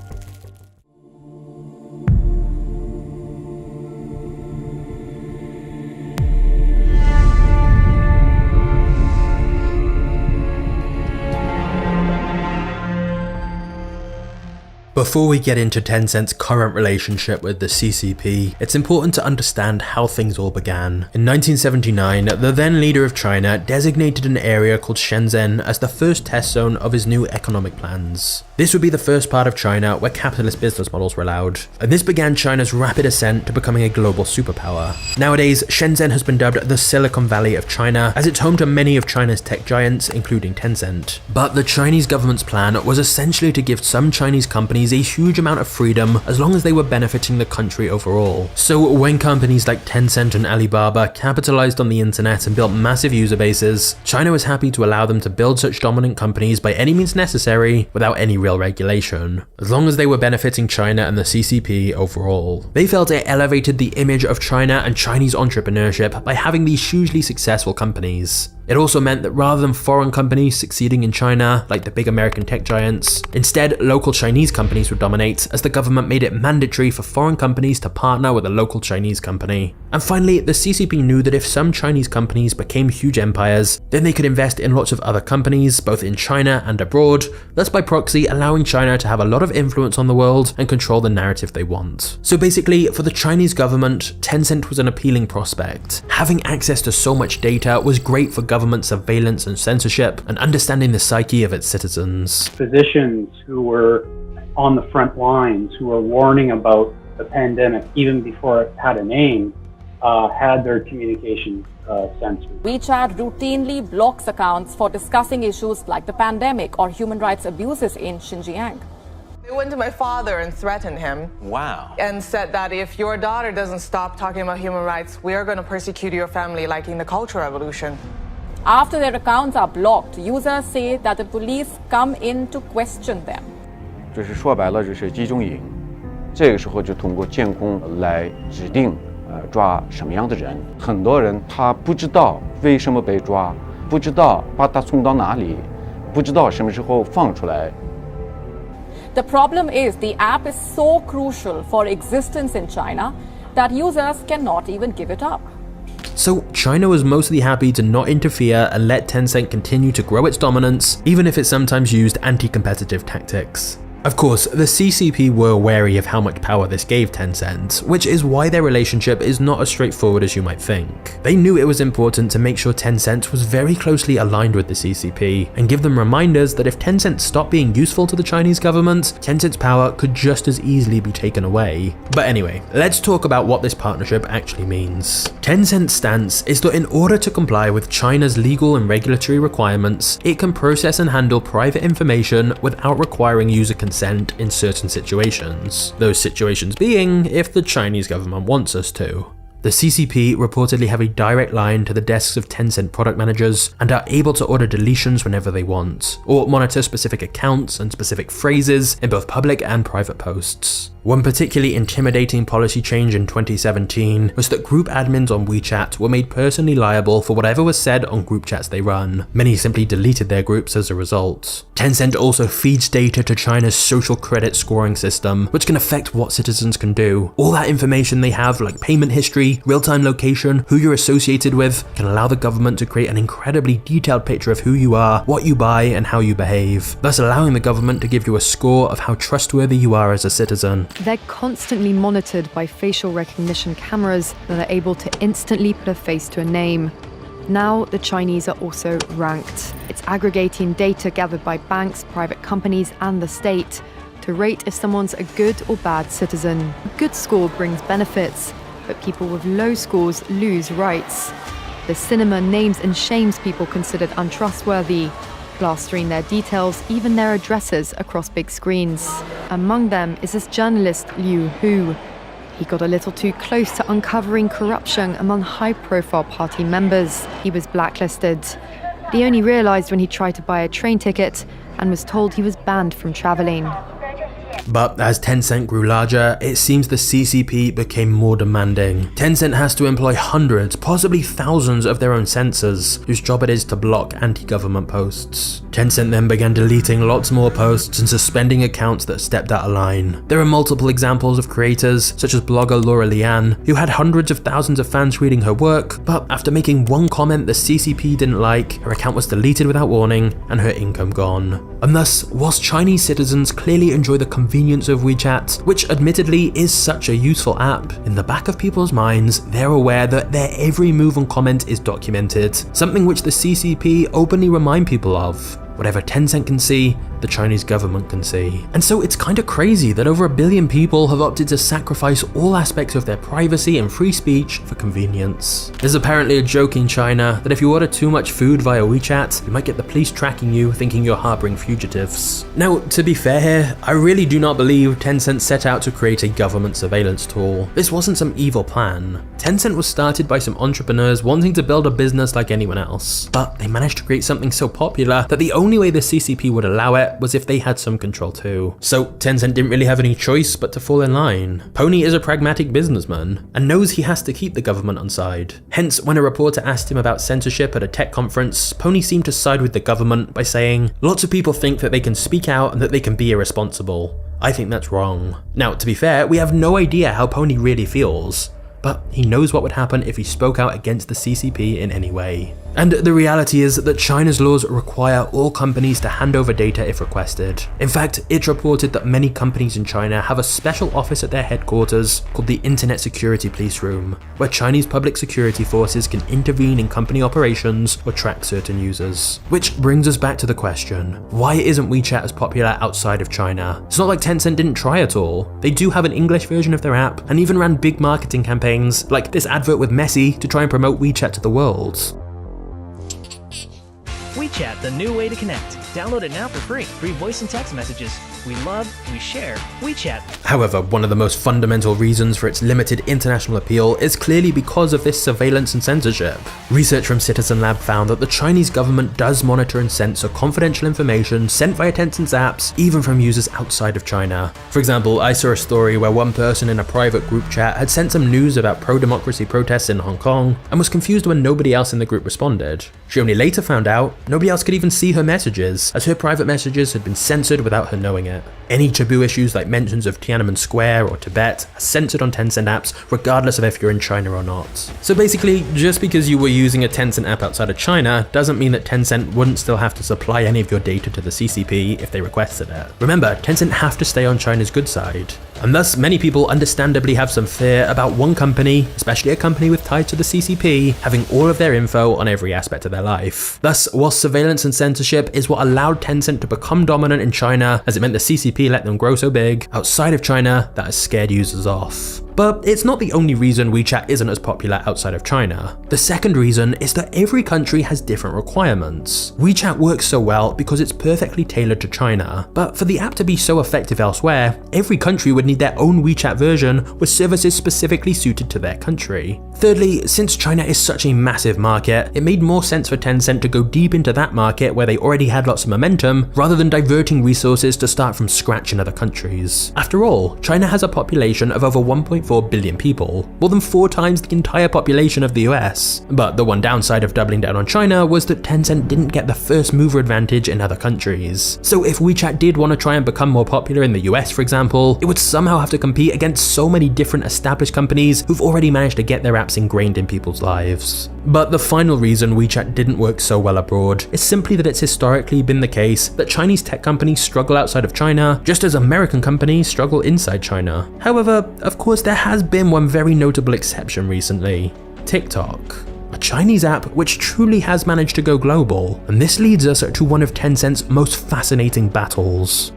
Before we get into Tencent's current relationship with the CCP, it's important to understand how things all began. In 1979, the then leader of China designated an area called Shenzhen as the first test zone of his new economic plans. This would be the first part of China where capitalist business models were allowed, and this began China's rapid ascent to becoming a global superpower. Nowadays, Shenzhen has been dubbed the Silicon Valley of China, as it's home to many of China's tech giants, including Tencent. But the Chinese government's plan was essentially to give some Chinese companies a huge amount of freedom as long as they were benefiting the country overall. So when companies like Tencent and Alibaba capitalized on the internet and built massive user bases, China was happy to allow them to build such dominant companies by any means necessary without any real regulation, as long as they were benefiting China and the CCP overall. They felt it elevated the image of China and Chinese entrepreneurship by having these hugely successful companies. It also meant that rather than foreign companies succeeding in China, like the big American tech giants, instead local Chinese companies would dominate, as the government made it mandatory for foreign companies to partner with a local Chinese company. And finally, the CCP knew that if some Chinese companies became huge empires, then they could invest in lots of other companies, both in China and abroad, thus by proxy allowing China to have a lot of influence on the world and control the narrative they want. So basically, for the Chinese government, Tencent was an appealing prospect. Having access to so much data was great for government surveillance and censorship, and understanding the psyche of its citizens. Physicians who were on the front lines, who were warning about the pandemic even before it had a name, had their communications censored. WeChat routinely blocks accounts for discussing issues like the pandemic or human rights abuses in Xinjiang. They went to my father and threatened him. Wow. And said that if your daughter doesn't stop talking about human rights, we are going to persecute your family like in the Cultural Revolution. After their accounts are blocked, users say that the police come in to question them. 这是说白了，这是集中营。这个时候就通过监控来指定，抓什么样的人。很多人他不知道为什么被抓，不知道把他送到哪里，不知道什么时候放出来。The problem is the app is so crucial for existence in China that users cannot even give it up. So China was mostly happy to not interfere and let Tencent continue to grow its dominance, even if it sometimes used anti-competitive tactics. Of course, the CCP were wary of how much power this gave Tencent, which is why their relationship is not as straightforward as you might think. They knew it was important to make sure Tencent was very closely aligned with the CCP, and give them reminders that if Tencent stopped being useful to the Chinese government, Tencent's power could just as easily be taken away. But anyway, let's talk about what this partnership actually means. Tencent's stance is that in order to comply with China's legal and regulatory requirements, it can process and handle private information without requiring user consent in certain situations. Those situations being if the Chinese government wants us to. The CCP reportedly have a direct line to the desks of Tencent product managers and are able to order deletions whenever they want, or monitor specific accounts and specific phrases in both public and private posts. One particularly intimidating policy change in 2017 was that group admins on WeChat were made personally liable for whatever was said on group chats they run. Many simply deleted their groups as a result. Tencent also feeds data to China's social credit scoring system, which can affect what citizens can do. All that information they have, like payment history, real-time location, who you're associated with, can allow the government to create an incredibly detailed picture of who you are, what you buy, and how you behave, thus allowing the government to give you a score of how trustworthy you are as a citizen. They're constantly monitored by facial recognition cameras that are able to instantly put a face to a name. Now, the Chinese are also ranked. It's aggregating data gathered by banks, private companies, and the state to rate if someone's a good or bad citizen. A good score brings benefits, but people with low scores lose rights. The cinema names and shames people considered untrustworthy, plastering their details, even their addresses, across big screens. Among them is this journalist Liu Hu. He got a little too close to uncovering corruption among high-profile party members. He was blacklisted. He only realized when he tried to buy a train ticket and was told he was banned from traveling. But as Tencent grew larger, it seems the CCP became more demanding. Tencent has to employ hundreds, possibly thousands of their own censors, whose job it is to block anti-government posts. Tencent then began deleting lots more posts and suspending accounts that stepped out of line. There are multiple examples of creators, such as blogger Laura Lian, who had hundreds of thousands of fans reading her work, but after making one comment the CCP didn't like, her account was deleted without warning and her income gone. And thus, whilst Chinese citizens clearly enjoy the convenience of WeChat, which admittedly is such a useful app, in the back of people's minds, they're aware that their every move and comment is documented, something which the CCP openly remind people of. Whatever Tencent can see, the Chinese government can see. And so it's kinda crazy that over 1 billion people have opted to sacrifice all aspects of their privacy and free speech for convenience. There's apparently a joke in China that if you order too much food via WeChat, you might get the police tracking you thinking you're harboring fugitives. Now, to be fair here, I really do not believe Tencent set out to create a government surveillance tool. This wasn't some evil plan. Tencent was started by some entrepreneurs wanting to build a business like anyone else, but they managed to create something so popular that the only way the CCP would allow it was if they had some control too. So Tencent didn't really have any choice but to fall in line. Pony is a pragmatic businessman and knows he has to keep the government on side. Hence, when a reporter asked him about censorship at a tech conference, Pony seemed to side with the government by saying, "Lots of people think that they can speak out and that they can be irresponsible. I think that's wrong." Now, to be fair, we have no idea how Pony really feels, but he knows what would happen if he spoke out against the CCP in any way. And the reality is that China's laws require all companies to hand over data if requested. In fact, it's reported that many companies in China have a special office at their headquarters called the Internet Security Police Room, where Chinese public security forces can intervene in company operations or track certain users. Which brings us back to the question, why isn't WeChat as popular outside of China? It's not like Tencent didn't try at all. They do have an English version of their app and even ran big marketing campaigns like this advert with Messi to try and promote WeChat to the world. WeChat, the new way to connect. Download it now for free. Free voice and text messages. We love, we share, WeChat. However, one of the most fundamental reasons for its limited international appeal is clearly because of this surveillance and censorship. Research from Citizen Lab found that the Chinese government does monitor and censor confidential information sent via Tencent's apps, even from users outside of China. For example, I saw a story where one person in a private group chat had sent some news about pro-democracy protests in Hong Kong and was confused when nobody else in the group responded. She only later found out nobody else could even see her messages, as her private messages had been censored without her knowing it. Any taboo issues like mentions of Tiananmen Square or Tibet are censored on Tencent apps, regardless of if you're in China or not. So basically, just because you were using a Tencent app outside of China doesn't mean that Tencent wouldn't still have to supply any of your data to the CCP if they requested it. Remember, Tencent have to stay on China's good side. And thus, many people understandably have some fear about one company, especially a company with ties to the CCP, having all of their info on every aspect of their life. Thus, whilst surveillance and censorship is what allowed Tencent to become dominant in China, as it meant the CCP let them grow so big, outside of China, that has scared users off. But it's not the only reason WeChat isn't as popular outside of China. The second reason is that every country has different requirements. WeChat works so well because it's perfectly tailored to China, but for the app to be so effective elsewhere, every country would need their own WeChat version with services specifically suited to their country. Thirdly, since China is such a massive market, it made more sense for Tencent to go deep into that market where they already had lots of momentum, rather than diverting resources to start from scratch in other countries. After all, China has a population of over 1.4 billion people, more than 4 times the entire population of the US. But the one downside of doubling down on China was that Tencent didn't get the first mover advantage in other countries. So if WeChat did want to try and become more popular in the US, for example, it would somehow have to compete against so many different established companies who've already managed to get their apps ingrained in people's lives. But the final reason WeChat didn't work so well abroad is simply that it's historically been the case that Chinese tech companies struggle outside of China, just as American companies struggle inside China. However, of course, there has been one very notable exception recently: TikTok. A Chinese app which truly has managed to go global, and this leads us to one of Tencent's most fascinating battles.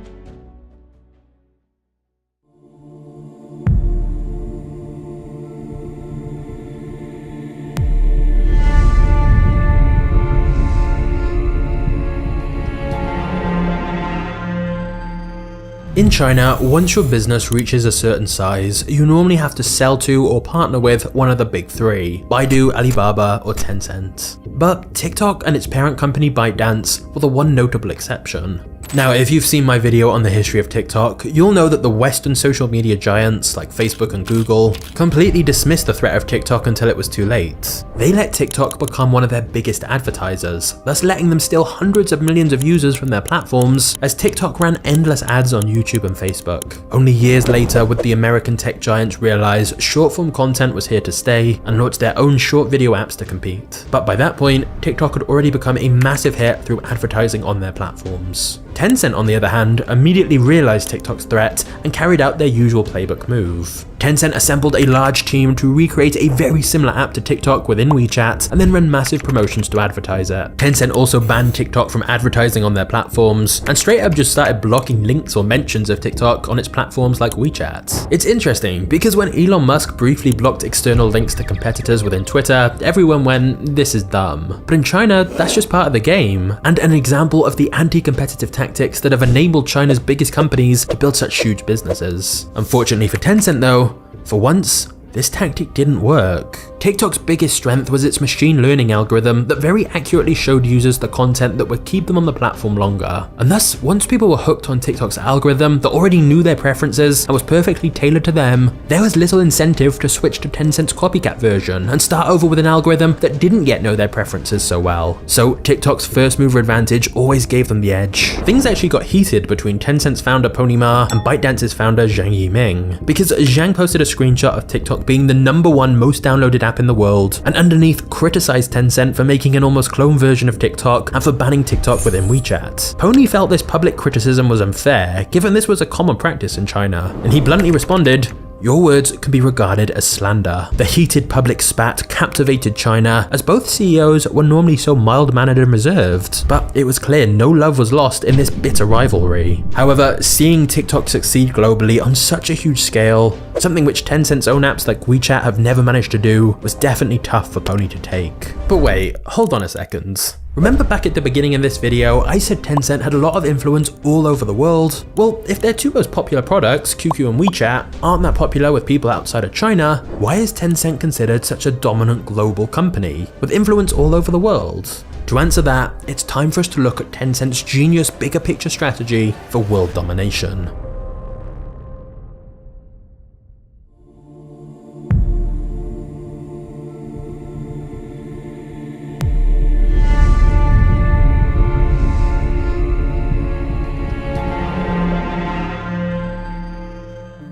In China, once your business reaches a certain size, you normally have to sell to or partner with one of the big 3, Baidu, Alibaba, or Tencent. But TikTok and its parent company ByteDance were the one notable exception. Now, if you've seen my video on the history of TikTok, you'll know that the Western social media giants like Facebook and Google completely dismissed the threat of TikTok until it was too late. They let TikTok become one of their biggest advertisers, thus letting them steal hundreds of millions of users from their platforms as TikTok ran endless ads on YouTube and Facebook. Only years later would the American tech giants realize short-form content was here to stay and launched their own short video apps to compete. But by that point, TikTok had already become a massive hit through advertising on their platforms. Tencent, on the other hand, immediately realized TikTok's threat and carried out their usual playbook move. Tencent assembled a large team to recreate a very similar app to TikTok within WeChat and then run massive promotions to advertise it. Tencent also banned TikTok from advertising on their platforms and straight up just started blocking links or mentions of TikTok on its platforms like WeChat. It's interesting because when Elon Musk briefly blocked external links to competitors within Twitter, everyone went, "This is dumb." But in China, that's just part of the game, and an example of the anti-competitive tactics that have enabled China's biggest companies to build such huge businesses. Unfortunately for Tencent though, for once, this tactic didn't work. TikTok's biggest strength was its machine learning algorithm that very accurately showed users the content that would keep them on the platform longer. And thus, once people were hooked on TikTok's algorithm that already knew their preferences and was perfectly tailored to them, there was little incentive to switch to Tencent's copycat version and start over with an algorithm that didn't yet know their preferences so well. So TikTok's first mover advantage always gave them the edge. Things actually got heated between Tencent's founder Pony Ma and ByteDance's founder Zhang Yiming, because Zhang posted a screenshot of TikTok being the #1 most downloaded app in the world, and underneath criticized Tencent for making an almost clone version of TikTok and for banning TikTok within WeChat. Pony felt this public criticism was unfair, given this was a common practice in China, and he bluntly responded, "Your words can be regarded as slander." The heated public spat captivated China, as both CEOs were normally so mild-mannered and reserved, but it was clear no love was lost in this bitter rivalry. However, seeing TikTok succeed globally on such a huge scale, something which Tencent's own apps like WeChat have never managed to do, was definitely tough for Pony to take. But wait, hold on a second. Remember back at the beginning of this video, I said Tencent had a lot of influence all over the world? Well, if their two most popular products, QQ and WeChat, aren't that popular with people outside of China, why is Tencent considered such a dominant global company, with influence all over the world? To answer that, it's time for us to look at Tencent's genius bigger picture strategy for world domination.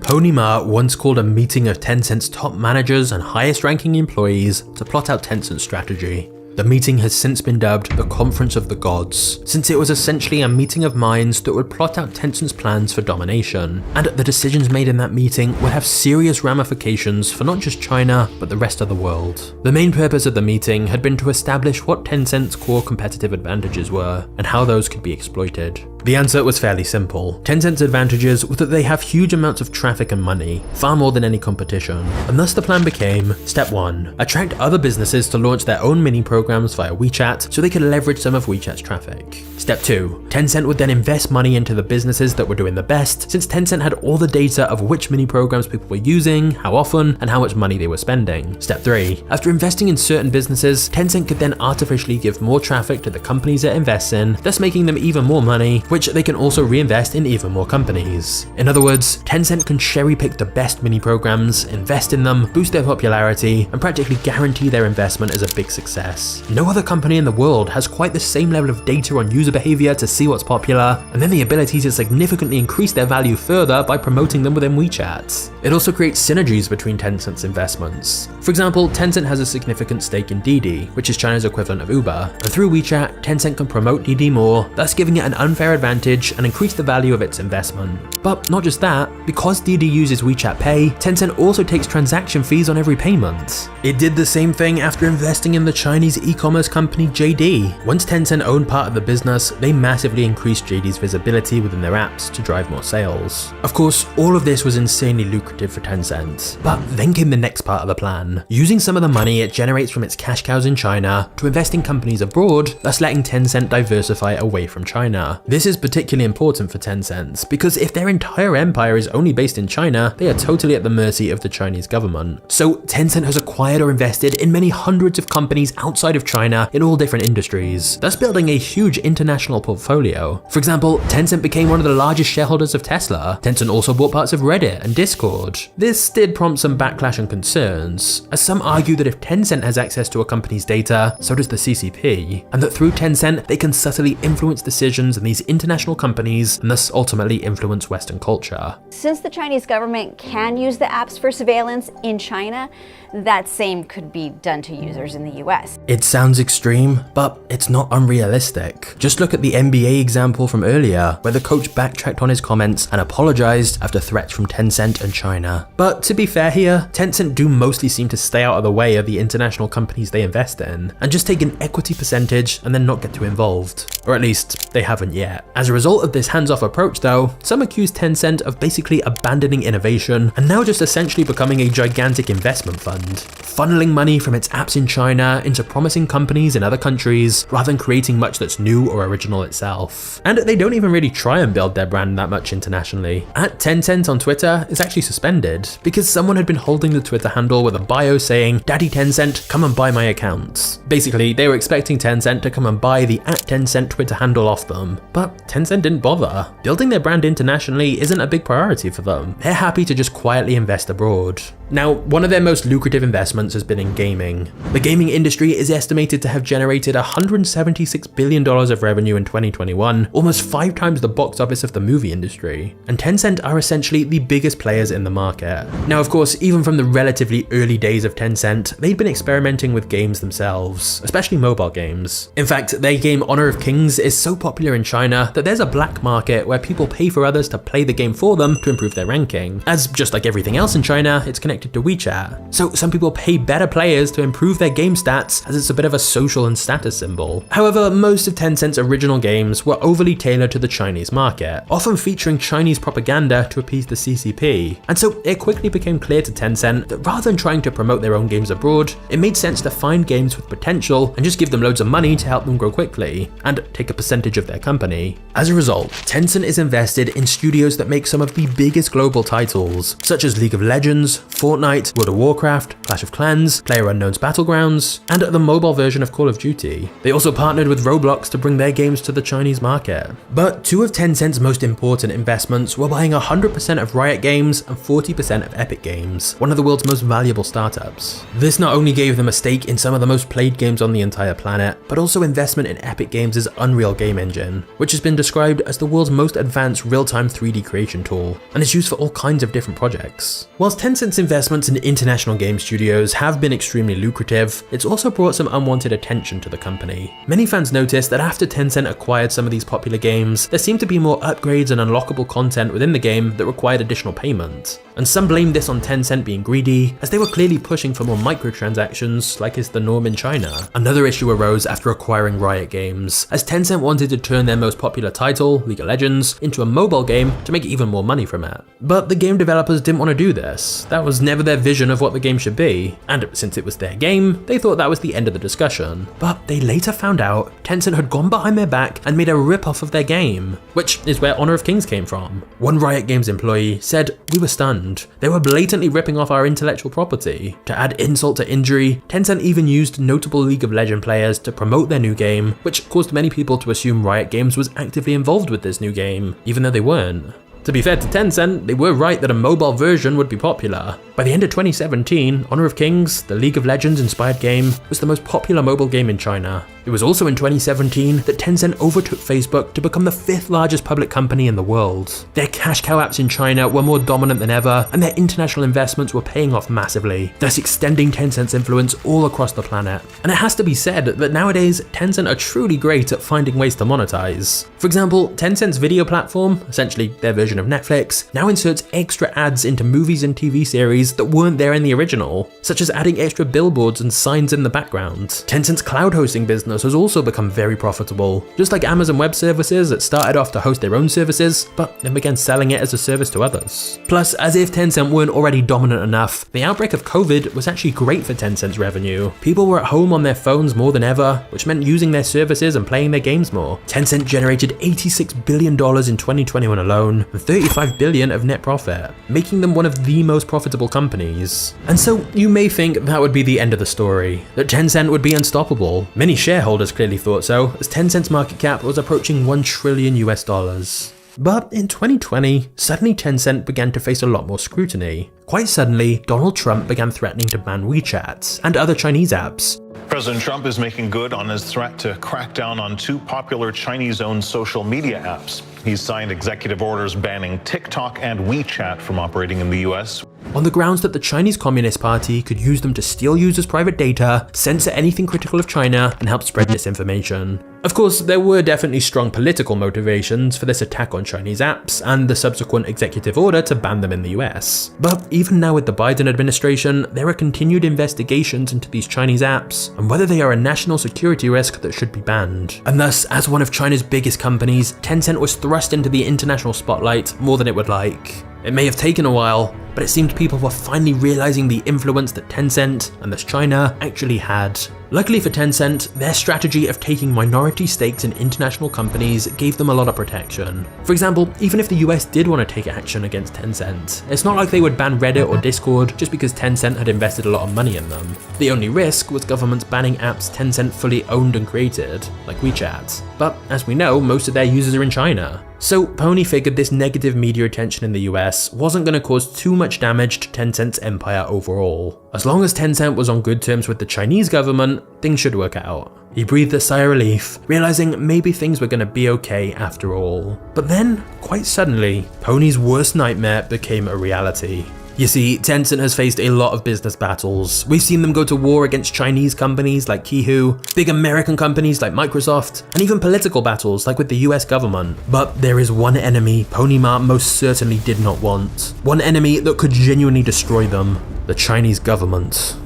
Pony Ma once called a meeting of Tencent's top managers and highest ranking employees to plot out Tencent's strategy. The meeting has since been dubbed the Conference of the Gods, since it was essentially a meeting of minds that would plot out Tencent's plans for domination, and the decisions made in that meeting would have serious ramifications for not just China, but the rest of the world. The main purpose of the meeting had been to establish what Tencent's core competitive advantages were, and how those could be exploited. The answer was fairly simple. Tencent's advantages were that they have huge amounts of traffic and money, far more than any competition, and thus the plan became, step 1, attract other businesses to launch their own mini programs via WeChat so they could leverage some of WeChat's traffic. Step 2, Tencent would then invest money into the businesses that were doing the best, since Tencent had all the data of which mini programs people were using, how often, and how much money they were spending. Step 3, after investing in certain businesses, Tencent could then artificially give more traffic to the companies it invests in, thus making them even more money, which they can also reinvest in even more companies. In other words, Tencent can cherry pick the best mini programs, invest in them, boost their popularity, and practically guarantee their investment is a big success. No other company in the world has quite the same level of data on user behavior to see what's popular, and then the ability to significantly increase their value further by promoting them within WeChat. It also creates synergies between Tencent's investments. For example, Tencent has a significant stake in Didi, which is China's equivalent of Uber, and through WeChat, Tencent can promote Didi more, thus giving it an unfair advantage and increase the value of its investment. But not just that, because Didi uses WeChat Pay, Tencent also takes transaction fees on every payment. It did the same thing after investing in the Chinese e-commerce company JD. Once Tencent owned part of the business, they massively increased JD's visibility within their apps to drive more sales. Of course, all of this was insanely lucrative for Tencent. But then came the next part of the plan, using some of the money it generates from its cash cows in China to invest in companies abroad, thus letting Tencent diversify away from China. This is is particularly important for Tencent, because if their entire empire is only based in China, they are totally at the mercy of the Chinese government. So Tencent has acquired or invested in many hundreds of companies outside of China in all different industries, thus building a huge international portfolio. For example, Tencent became one of the largest shareholders of Tesla. Tencent also bought parts of Reddit and Discord. This did prompt some backlash and concerns, as some argue that if Tencent has access to a company's data, so does the CCP, and that through Tencent they can subtly influence decisions in these international companies and thus ultimately influence Western culture. Since the Chinese government can use the apps for surveillance in China, that same could be done to users in the US. It sounds extreme, but it's not unrealistic. Just look at the NBA example from earlier, where the coach backtracked on his comments and apologized after threats from Tencent and China. But to be fair here, Tencent do mostly seem to stay out of the way of the international companies they invest in, and just take an equity percentage and then not get too involved. Or at least, they haven't yet. As a result of this hands-off approach though, some accuse Tencent of basically abandoning innovation and now just essentially becoming a gigantic investment fund, funneling money from its apps in China into promising companies in other countries rather than creating much that's new or original itself. And they don't even really try and build their brand that much internationally. @Tencent on Twitter is actually suspended because someone had been holding the Twitter handle with a bio saying, "Daddy Tencent, come and buy my account." Basically, they were expecting Tencent to come and buy the @Tencent Twitter handle off them, but Tencent didn't bother. Building their brand internationally isn't a big priority for them. They're happy to just quietly invest abroad. Now, one of their most lucrative investments has been in gaming. The gaming industry is estimated to have generated $176 billion of revenue in 2021, almost 5 times the box office of the movie industry. And Tencent are essentially the biggest players in the market. Now, of course, even from the relatively early days of Tencent, they'd been experimenting with games themselves, especially mobile games. In fact, their game Honor of Kings is so popular in China that there's a black market where people pay for others to play the game for them to improve their ranking. As just like everything else in China, it's connected to WeChat. So some people pay better players to improve their game stats, as it's a bit of a social and status symbol. However, most of Tencent's original games were overly tailored to the Chinese market, often featuring Chinese propaganda to appease the CCP. And so it quickly became clear to Tencent that rather than trying to promote their own games abroad, it made sense to find games with potential and just give them loads of money to help them grow quickly, and take a percentage of their company. As a result, Tencent is invested in studios that make some of the biggest global titles, such as League of Legends, Fortnite, World of Warcraft, Clash of Clans, PlayerUnknown's Battlegrounds, and the mobile version of Call of Duty. They also partnered with Roblox to bring their games to the Chinese market. But 2 of Tencent's most important investments were buying 100% of Riot Games and 40% of Epic Games, one of the world's most valuable startups. This not only gave them a stake in some of the most played games on the entire planet, but also investment in Epic Games' Unreal game engine, which has been described as the world's most advanced real-time 3D creation tool, and is used for all kinds of different projects. Whilst Tencent's investments in international game studios have been extremely lucrative, it's also brought some unwanted attention to the company. Many fans noticed that after Tencent acquired some of these popular games, there seemed to be more upgrades and unlockable content within the game that required additional payment. And some blamed this on Tencent being greedy, as they were clearly pushing for more microtransactions like is the norm in China. Another issue arose after acquiring Riot Games, as Tencent wanted to turn their most popular title, League of Legends, into a mobile game to make even more money from it. But the game developers didn't want to do this. That was never their vision of what the game should be, and since it was their game, they thought that was the end of the discussion. But they later found out Tencent had gone behind their back and made a rip-off of their game, which is where Honor of Kings came from. One Riot Games employee said, "We were stunned. They were blatantly ripping off our intellectual property." To add insult to injury, Tencent even used notable League of Legends players to promote their new game, which caused many people to assume Riot Games was actively involved with this new game, even though they weren't. To be fair to Tencent, they were right that a mobile version would be popular. By the end of 2017, Honor of Kings, the League of Legends inspired game, was the most popular mobile game in China. It was also in 2017 that Tencent overtook Facebook to become the 5th largest public company in the world. Their cash cow apps in China were more dominant than ever, and their international investments were paying off massively, thus extending Tencent's influence all across the planet. And it has to be said that nowadays, Tencent are truly great at finding ways to monetize. For example, Tencent's video platform, essentially their version of Netflix, now inserts extra ads into movies and TV series that weren't there in the original, such as adding extra billboards and signs in the background. Tencent's cloud hosting business has also become very profitable. Just like Amazon Web Services that started off to host their own services, but then began selling selling it as a service to others. Plus, as if Tencent weren't already dominant enough, the outbreak of COVID was actually great for Tencent's revenue. People were at home on their phones more than ever, which meant using their services and playing their games more. Tencent generated $86 billion in 2021 alone, and $35 billion of net profit, making them one of the most profitable companies. And so you may think that would be the end of the story, that Tencent would be unstoppable. Many shareholders clearly thought so, as Tencent's market cap was approaching $1 trillion US. But in 2020, suddenly Tencent began to face a lot more scrutiny. Quite suddenly, Donald Trump began threatening to ban WeChat and other Chinese apps. President Trump is making good on his threat to crack down on 2 popular Chinese-owned social media apps. He's signed executive orders banning TikTok and WeChat from operating in the US. On the grounds that the Chinese Communist Party could use them to steal users' private data, censor anything critical of China, and help spread misinformation. Of course, there were definitely strong political motivations for this attack on Chinese apps and the subsequent executive order to ban them in the US. But even now with the Biden administration, there are continued investigations into these Chinese apps and whether they are a national security risk that should be banned. And thus, as one of China's biggest companies, Tencent was thrust into the international spotlight more than it would like. It may have taken a while, but it seemed people were finally realizing the influence that Tencent, and thus China, actually had. Luckily for Tencent, their strategy of taking minority stakes in international companies gave them a lot of protection. For example, even if the US did want to take action against Tencent, it's not like they would ban Reddit or Discord just because Tencent had invested a lot of money in them. The only risk was governments banning apps Tencent fully owned and created, like WeChat. But as we know, most of their users are in China. So Pony figured this negative media attention in the US wasn't going to cause too much damage to Tencent's empire overall. As long as Tencent was on good terms with the Chinese government, things should work out. He breathed a sigh of relief, realizing maybe things were going to be okay after all. But then, quite suddenly, Pony's worst nightmare became a reality. You see, Tencent has faced a lot of business battles. We've seen them go to war against Chinese companies like Qihoo, big American companies like Microsoft, and even political battles like with the US government. But there is one enemy PonyMart most certainly did not want. One enemy that could genuinely destroy them: the Chinese government.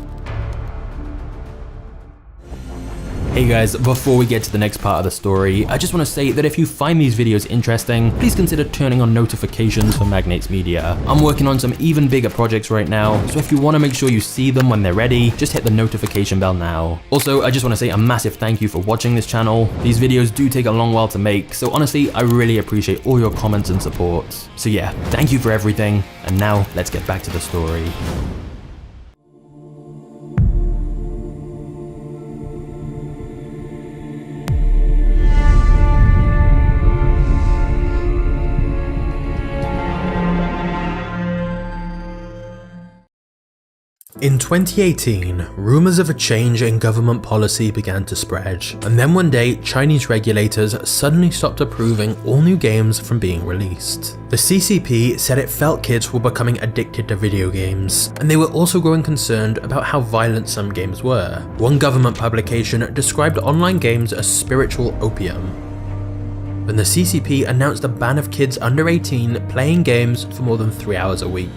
Hey guys, before we get to the next part of the story, I just want to say that if you find these videos interesting, please consider turning on notifications for MagnatesMedia. I'm working on some even bigger projects right now, so if you want to make sure you see them when they're ready, just hit the notification bell now. Also, I just want to say a massive thank you for watching this channel. These videos do take a long while to make, so honestly, I really appreciate all your comments and support. So yeah, thank you for everything, and now let's get back to the story. In 2018, rumors of a change in government policy began to spread, and then one day, Chinese regulators suddenly stopped approving all new games from being released. The CCP said it felt kids were becoming addicted to video games, and they were also growing concerned about how violent some games were. One government publication described online games as spiritual opium. And the CCP announced a ban of kids under 18 playing games for more than 3 hours a week.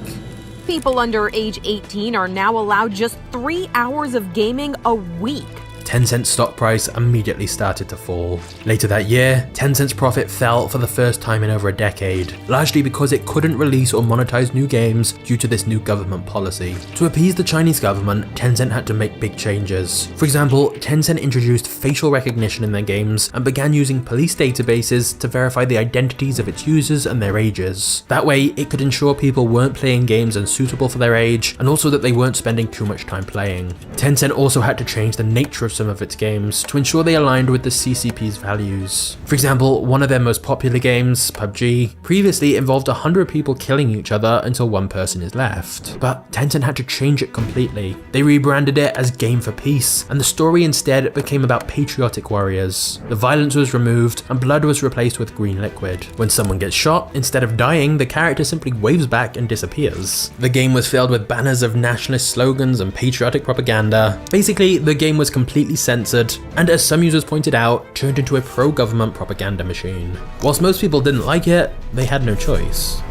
People under age 18 are now allowed just 3 hours of gaming a week. Tencent's stock price immediately started to fall. Later that year, Tencent's profit fell for the first time in over a decade, largely because it couldn't release or monetize new games due to this new government policy. To appease the Chinese government, Tencent had to make big changes. For example, Tencent introduced facial recognition in their games and began using police databases to verify the identities of its users and their ages. That way, it could ensure people weren't playing games unsuitable for their age, and also that they weren't spending too much time playing. Tencent also had to change the nature of some of its games to ensure they aligned with the CCP's values. For example, one of their most popular games, PUBG, previously involved 100 people killing each other until one person is left. But Tencent had to change it completely. They rebranded it as Game for Peace, and the story instead became about patriotic warriors. The violence was removed, and blood was replaced with green liquid. When someone gets shot, instead of dying, the character simply waves back and disappears. The game was filled with banners of nationalist slogans and patriotic propaganda. Basically, the game was completely censored, and as some users pointed out, turned into a pro-government propaganda machine. Whilst most people didn't like it, they had no choice.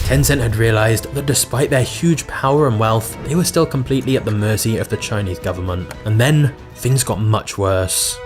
Tencent had realized that despite their huge power and wealth, they were still completely at the mercy of the Chinese government. And then, things got much worse.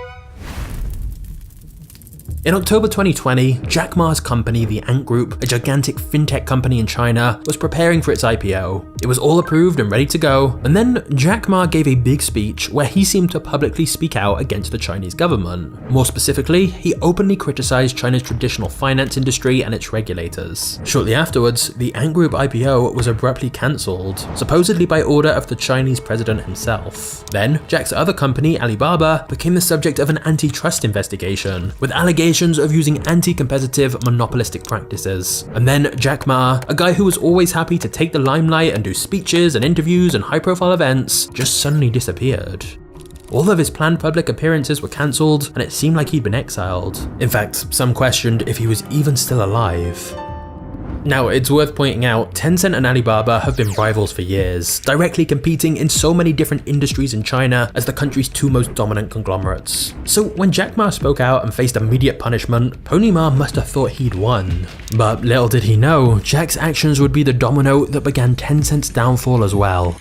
In October 2020, Jack Ma's company, the Ant Group, a gigantic fintech company in China, was preparing for its IPO. It was all approved and ready to go, and then Jack Ma gave a big speech where he seemed to publicly speak out against the Chinese government. More specifically, he openly criticized China's traditional finance industry and its regulators. Shortly afterwards, the Ant Group IPO was abruptly cancelled, supposedly by order of the Chinese president himself. Then, Jack's other company, Alibaba, became the subject of an antitrust investigation, with allegations of using anti-competitive monopolistic practices. And then Jack Ma, a guy who was always happy to take the limelight and do speeches and interviews and high-profile events, just suddenly disappeared. All of his planned public appearances were cancelled, and it seemed like he'd been exiled. In fact, some questioned if he was even still alive. Now, it's worth pointing out, Tencent and Alibaba have been rivals for years, directly competing in so many different industries in China as the country's two most dominant conglomerates. So when Jack Ma spoke out and faced immediate punishment, Pony Ma must have thought he'd won. But little did he know, Jack's actions would be the domino that began Tencent's downfall as well.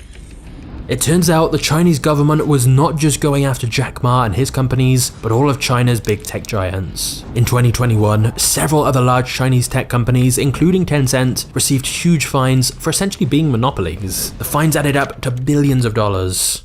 It turns out the Chinese government was not just going after Jack Ma and his companies, but all of China's big tech giants. In 2021, several other large Chinese tech companies, including Tencent, received huge fines for essentially being monopolies. The fines added up to billions of dollars.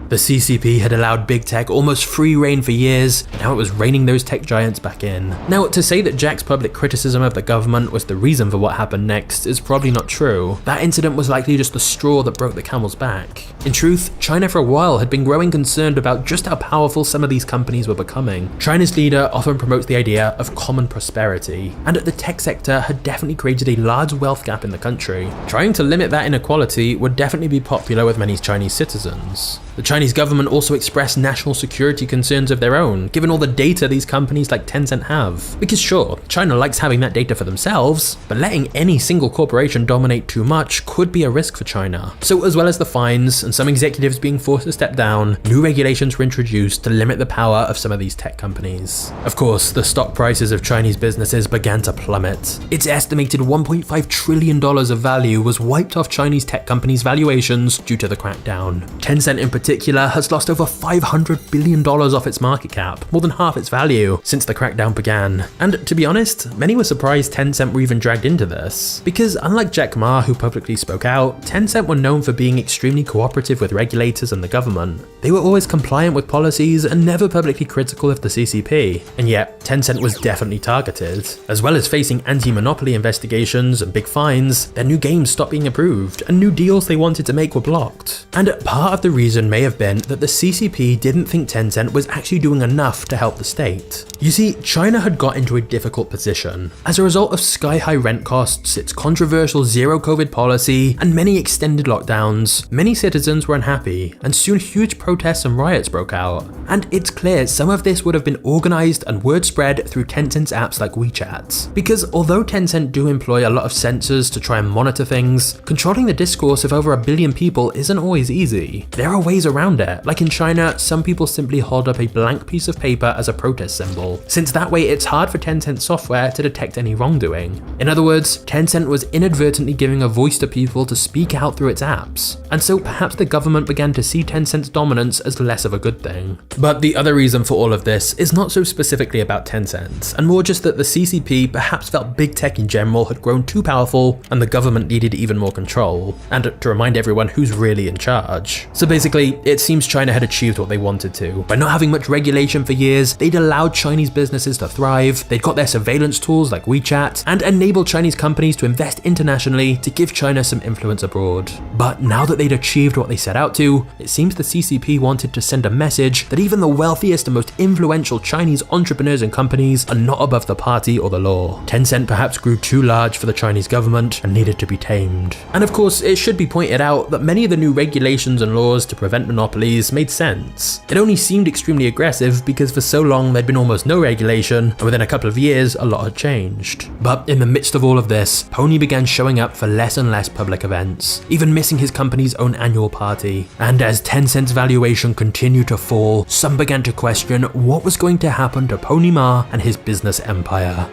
The CCP had allowed big tech almost free rein for years, and now it was reining those tech giants back in. Now, to say that Jack's public criticism of the government was the reason for what happened next is probably not true. That incident was likely just the straw that broke the camel's back. In truth, China for a while had been growing concerned about just how powerful some of these companies were becoming. China's leader often promotes the idea of common prosperity, and the tech sector had definitely created a large wealth gap in the country. Trying to limit that inequality would definitely be popular with many Chinese citizens. The Chinese government also expressed national security concerns of their own, given all the data these companies like Tencent have. Because sure, China likes having that data for themselves, but letting any single corporation dominate too much could be a risk for China. So as well as the fines and some executives being forced to step down, new regulations were introduced to limit the power of some of these tech companies. Of course, the stock prices of Chinese businesses began to plummet. It's estimated $1.5 trillion of value was wiped off Chinese tech companies' valuations due to the crackdown. Tencent in particular has lost over $500 billion off its market cap, more than half its value, since the crackdown began. And to be honest, many were surprised Tencent were even dragged into this, because unlike Jack Ma, who publicly spoke out, Tencent were known for being extremely cooperative with regulators and the government. They were always compliant with policies and never publicly critical of the CCP, and yet Tencent was definitely targeted. As well as facing anti-monopoly investigations and big fines, their new games stopped being approved, and new deals they wanted to make were blocked. And part of the reason may have been that the CCP didn't think Tencent was actually doing enough to help the state. You see, China had got into a difficult position. As a result of sky-high rent costs, its controversial zero-COVID policy, and many extended lockdowns, many citizens were unhappy, and soon huge protests and riots broke out. And it's clear some of this would have been organized and word spread through Tencent's apps like WeChat. Because although Tencent do employ a lot of censors to try and monitor things, controlling the discourse of over 1 billion people isn't always easy. There are ways around it. Like in China, some people simply hold up a blank piece of paper as a protest symbol, since that way it's hard for Tencent software to detect any wrongdoing. In other words, Tencent was inadvertently giving a voice to people to speak out through its apps, and so perhaps the government began to see Tencent's dominance as less of a good thing. But the other reason for all of this is not so specifically about Tencent, and more just that the CCP perhaps felt big tech in general had grown too powerful and the government needed even more control, and to remind everyone who's really in charge. So basically, it seems China had achieved what they wanted to. By not having much regulation for years, they'd allowed Chinese businesses to thrive, they'd got their surveillance tools like WeChat, and enabled Chinese companies to invest internationally to give China some influence abroad. But now that they'd achieved what they set out to, it seems the CCP wanted to send a message that even the wealthiest and most influential Chinese entrepreneurs and companies are not above the party or the law. Tencent perhaps grew too large for the Chinese government and needed to be tamed. And of course, it should be pointed out that many of the new regulations and laws to prevent monopolies made sense. It only seemed extremely aggressive because for so long there'd been almost no regulation, and within a couple of years a lot had changed. But in the midst of all of this, Pony began showing up for less and less public events, even missing his company's own annual party. And as Tencent's valuation continued to fall, some began to question what was going to happen to Pony Ma and his business empire.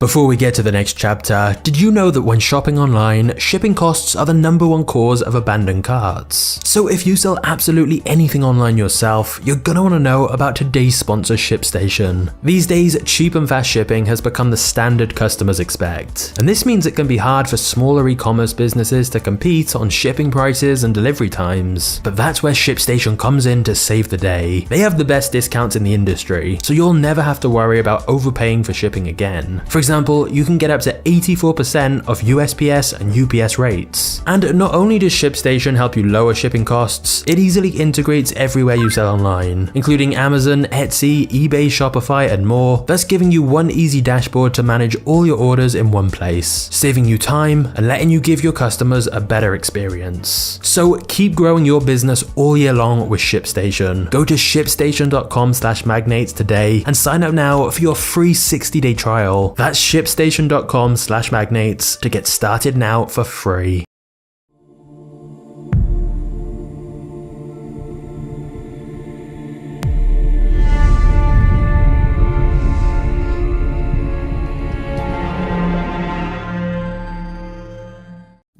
Before we get to the next chapter, did you know that when shopping online, shipping costs are the #1 cause of abandoned carts? So if you sell absolutely anything online yourself, you're gonna want to know about today's sponsor, ShipStation. These days, cheap and fast shipping has become the standard customers expect, and this means it can be hard for smaller e-commerce businesses to compete on shipping prices and delivery times. But that's where ShipStation comes in to save the day. They have the best discounts in the industry, so you'll never have to worry about overpaying for shipping again. For example, you can get up to 84% of USPS and UPS rates. And not only does ShipStation help you lower shipping costs, it easily integrates everywhere you sell online, including Amazon, Etsy, eBay, Shopify, and more, thus giving you one easy dashboard to manage all your orders in one place, saving you time and letting you give your customers a better experience. So keep growing your business all year long with ShipStation. Go to shipstation.com/magnates today and sign up now for your free 60-day trial. That's shipstation.com/magnates to get started now for free.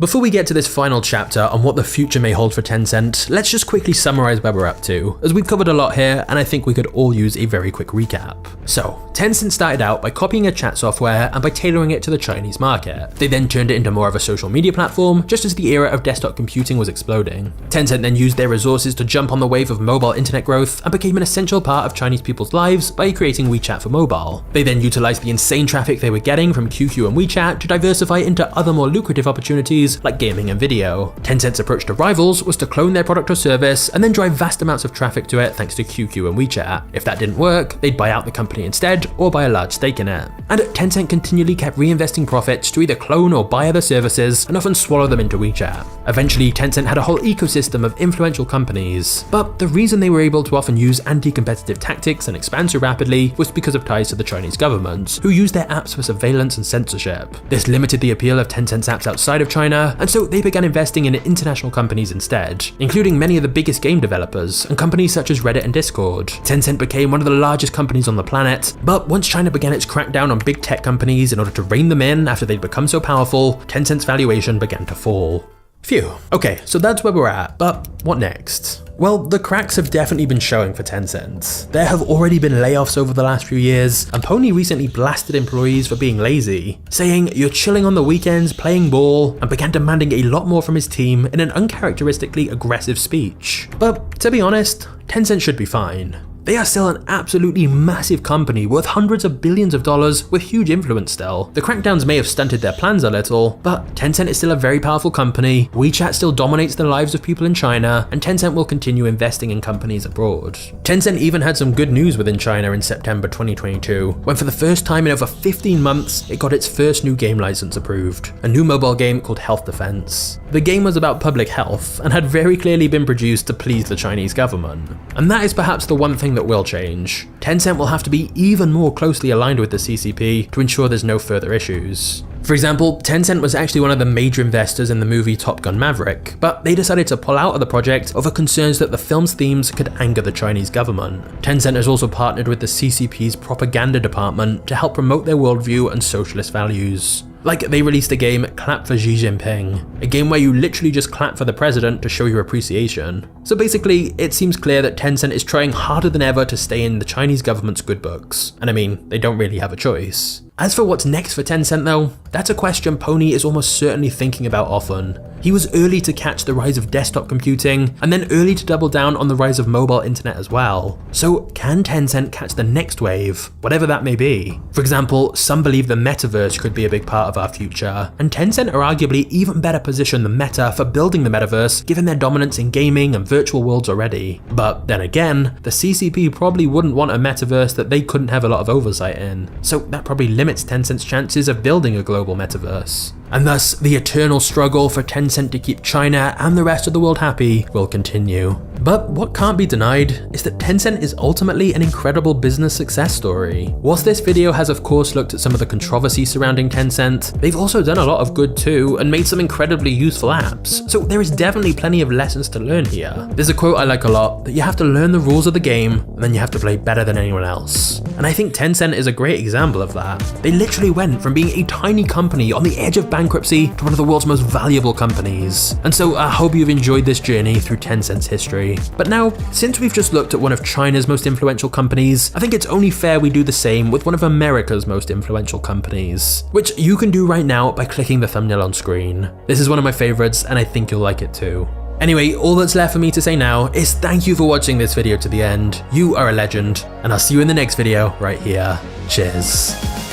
Before we get to this final chapter on what the future may hold for Tencent, let's just quickly summarize where we're up to, as we've covered a lot here and I think we could all use a very quick recap. So, Tencent started out by copying a chat software and by tailoring it to the Chinese market. They then turned it into more of a social media platform, just as the era of desktop computing was exploding. Tencent then used their resources to jump on the wave of mobile internet growth and became an essential part of Chinese people's lives by creating WeChat for mobile. They then utilized the insane traffic they were getting from QQ and WeChat to diversify into other more lucrative opportunities like gaming and video. Tencent's approach to rivals was to clone their product or service and then drive vast amounts of traffic to it thanks to QQ and WeChat. If that didn't work, they'd buy out the company instead or buy a large stake in it. And Tencent continually kept reinvesting profits to either clone or buy other services and often swallow them into WeChat. Eventually, Tencent had a whole ecosystem of influential companies, but the reason they were able to often use anti-competitive tactics and expand so rapidly was because of ties to the Chinese government, who used their apps for surveillance and censorship. This limited the appeal of Tencent's apps outside of China, and so they began investing in international companies instead, including many of the biggest game developers and companies such as Reddit and Discord. Tencent became one of the largest companies on the planet, but once China began its crackdown on big tech companies in order to rein them in after they'd become so powerful, Tencent's valuation began to fall. Phew. Okay, so that's where we're at, but what next? Well, the cracks have definitely been showing for Tencent. There have already been layoffs over the last few years, and Pony recently blasted employees for being lazy, saying you're chilling on the weekends, playing ball, and began demanding a lot more from his team in an uncharacteristically aggressive speech. But to be honest, Tencent should be fine. They are still an absolutely massive company worth hundreds of billions of dollars with huge influence still. The crackdowns may have stunted their plans a little, but Tencent is still a very powerful company, WeChat still dominates the lives of people in China, and Tencent will continue investing in companies abroad. Tencent even had some good news within China in September 2022, when for the first time in over 15 months, it got its first new game license approved, a new mobile game called Health Defense. The game was about public health and had very clearly been produced to please the Chinese government. And that is perhaps the one thing that will change. Tencent will have to be even more closely aligned with the CCP to ensure there's no further issues. For example, Tencent was actually one of the major investors in the movie Top Gun Maverick, but they decided to pull out of the project over concerns that the film's themes could anger the Chinese government. Tencent has also partnered with the CCP's propaganda department to help promote their worldview and socialist values. Like, they released a game, Clap for Xi Jinping, a game where you literally just clap for the president to show your appreciation. So basically, it seems clear that Tencent is trying harder than ever to stay in the Chinese government's good books. And I mean, they don't really have a choice. As for what's next for Tencent though, that's a question Pony is almost certainly thinking about often. He was early to catch the rise of desktop computing, and then early to double down on the rise of mobile internet as well. So can Tencent catch the next wave, whatever that may be? For example, some believe the metaverse could be a big part of our future, and Tencent are arguably even better positioned than Meta for building the metaverse given their dominance in gaming and virtual worlds already. But then again, the CCP probably wouldn't want a metaverse that they couldn't have a lot of oversight in, so that probably limits Tencent's chances of building a global metaverse. And thus, the eternal struggle for Tencent to keep China and the rest of the world happy will continue. But what can't be denied is that Tencent is ultimately an incredible business success story. Whilst this video has of course looked at some of the controversy surrounding Tencent, they've also done a lot of good too and made some incredibly useful apps, so there is definitely plenty of lessons to learn here. There's a quote I like a lot, that you have to learn the rules of the game and then you have to play better than anyone else. And And I think Tencent is a great example of that. They literally went from being a tiny company on the edge of bankruptcy to one of the world's most valuable companies. And so I hope you've enjoyed this journey through Tencent's history. But now, since we've just looked at one of China's most influential companies, I think it's only fair we do the same with one of America's most influential companies, which you can do right now by clicking the thumbnail on screen. This is one of my favorites, and I think you'll like it too. Anyway, all that's left for me to say now is thank you for watching this video to the end. You are a legend, and I'll see you in the next video right here. Cheers.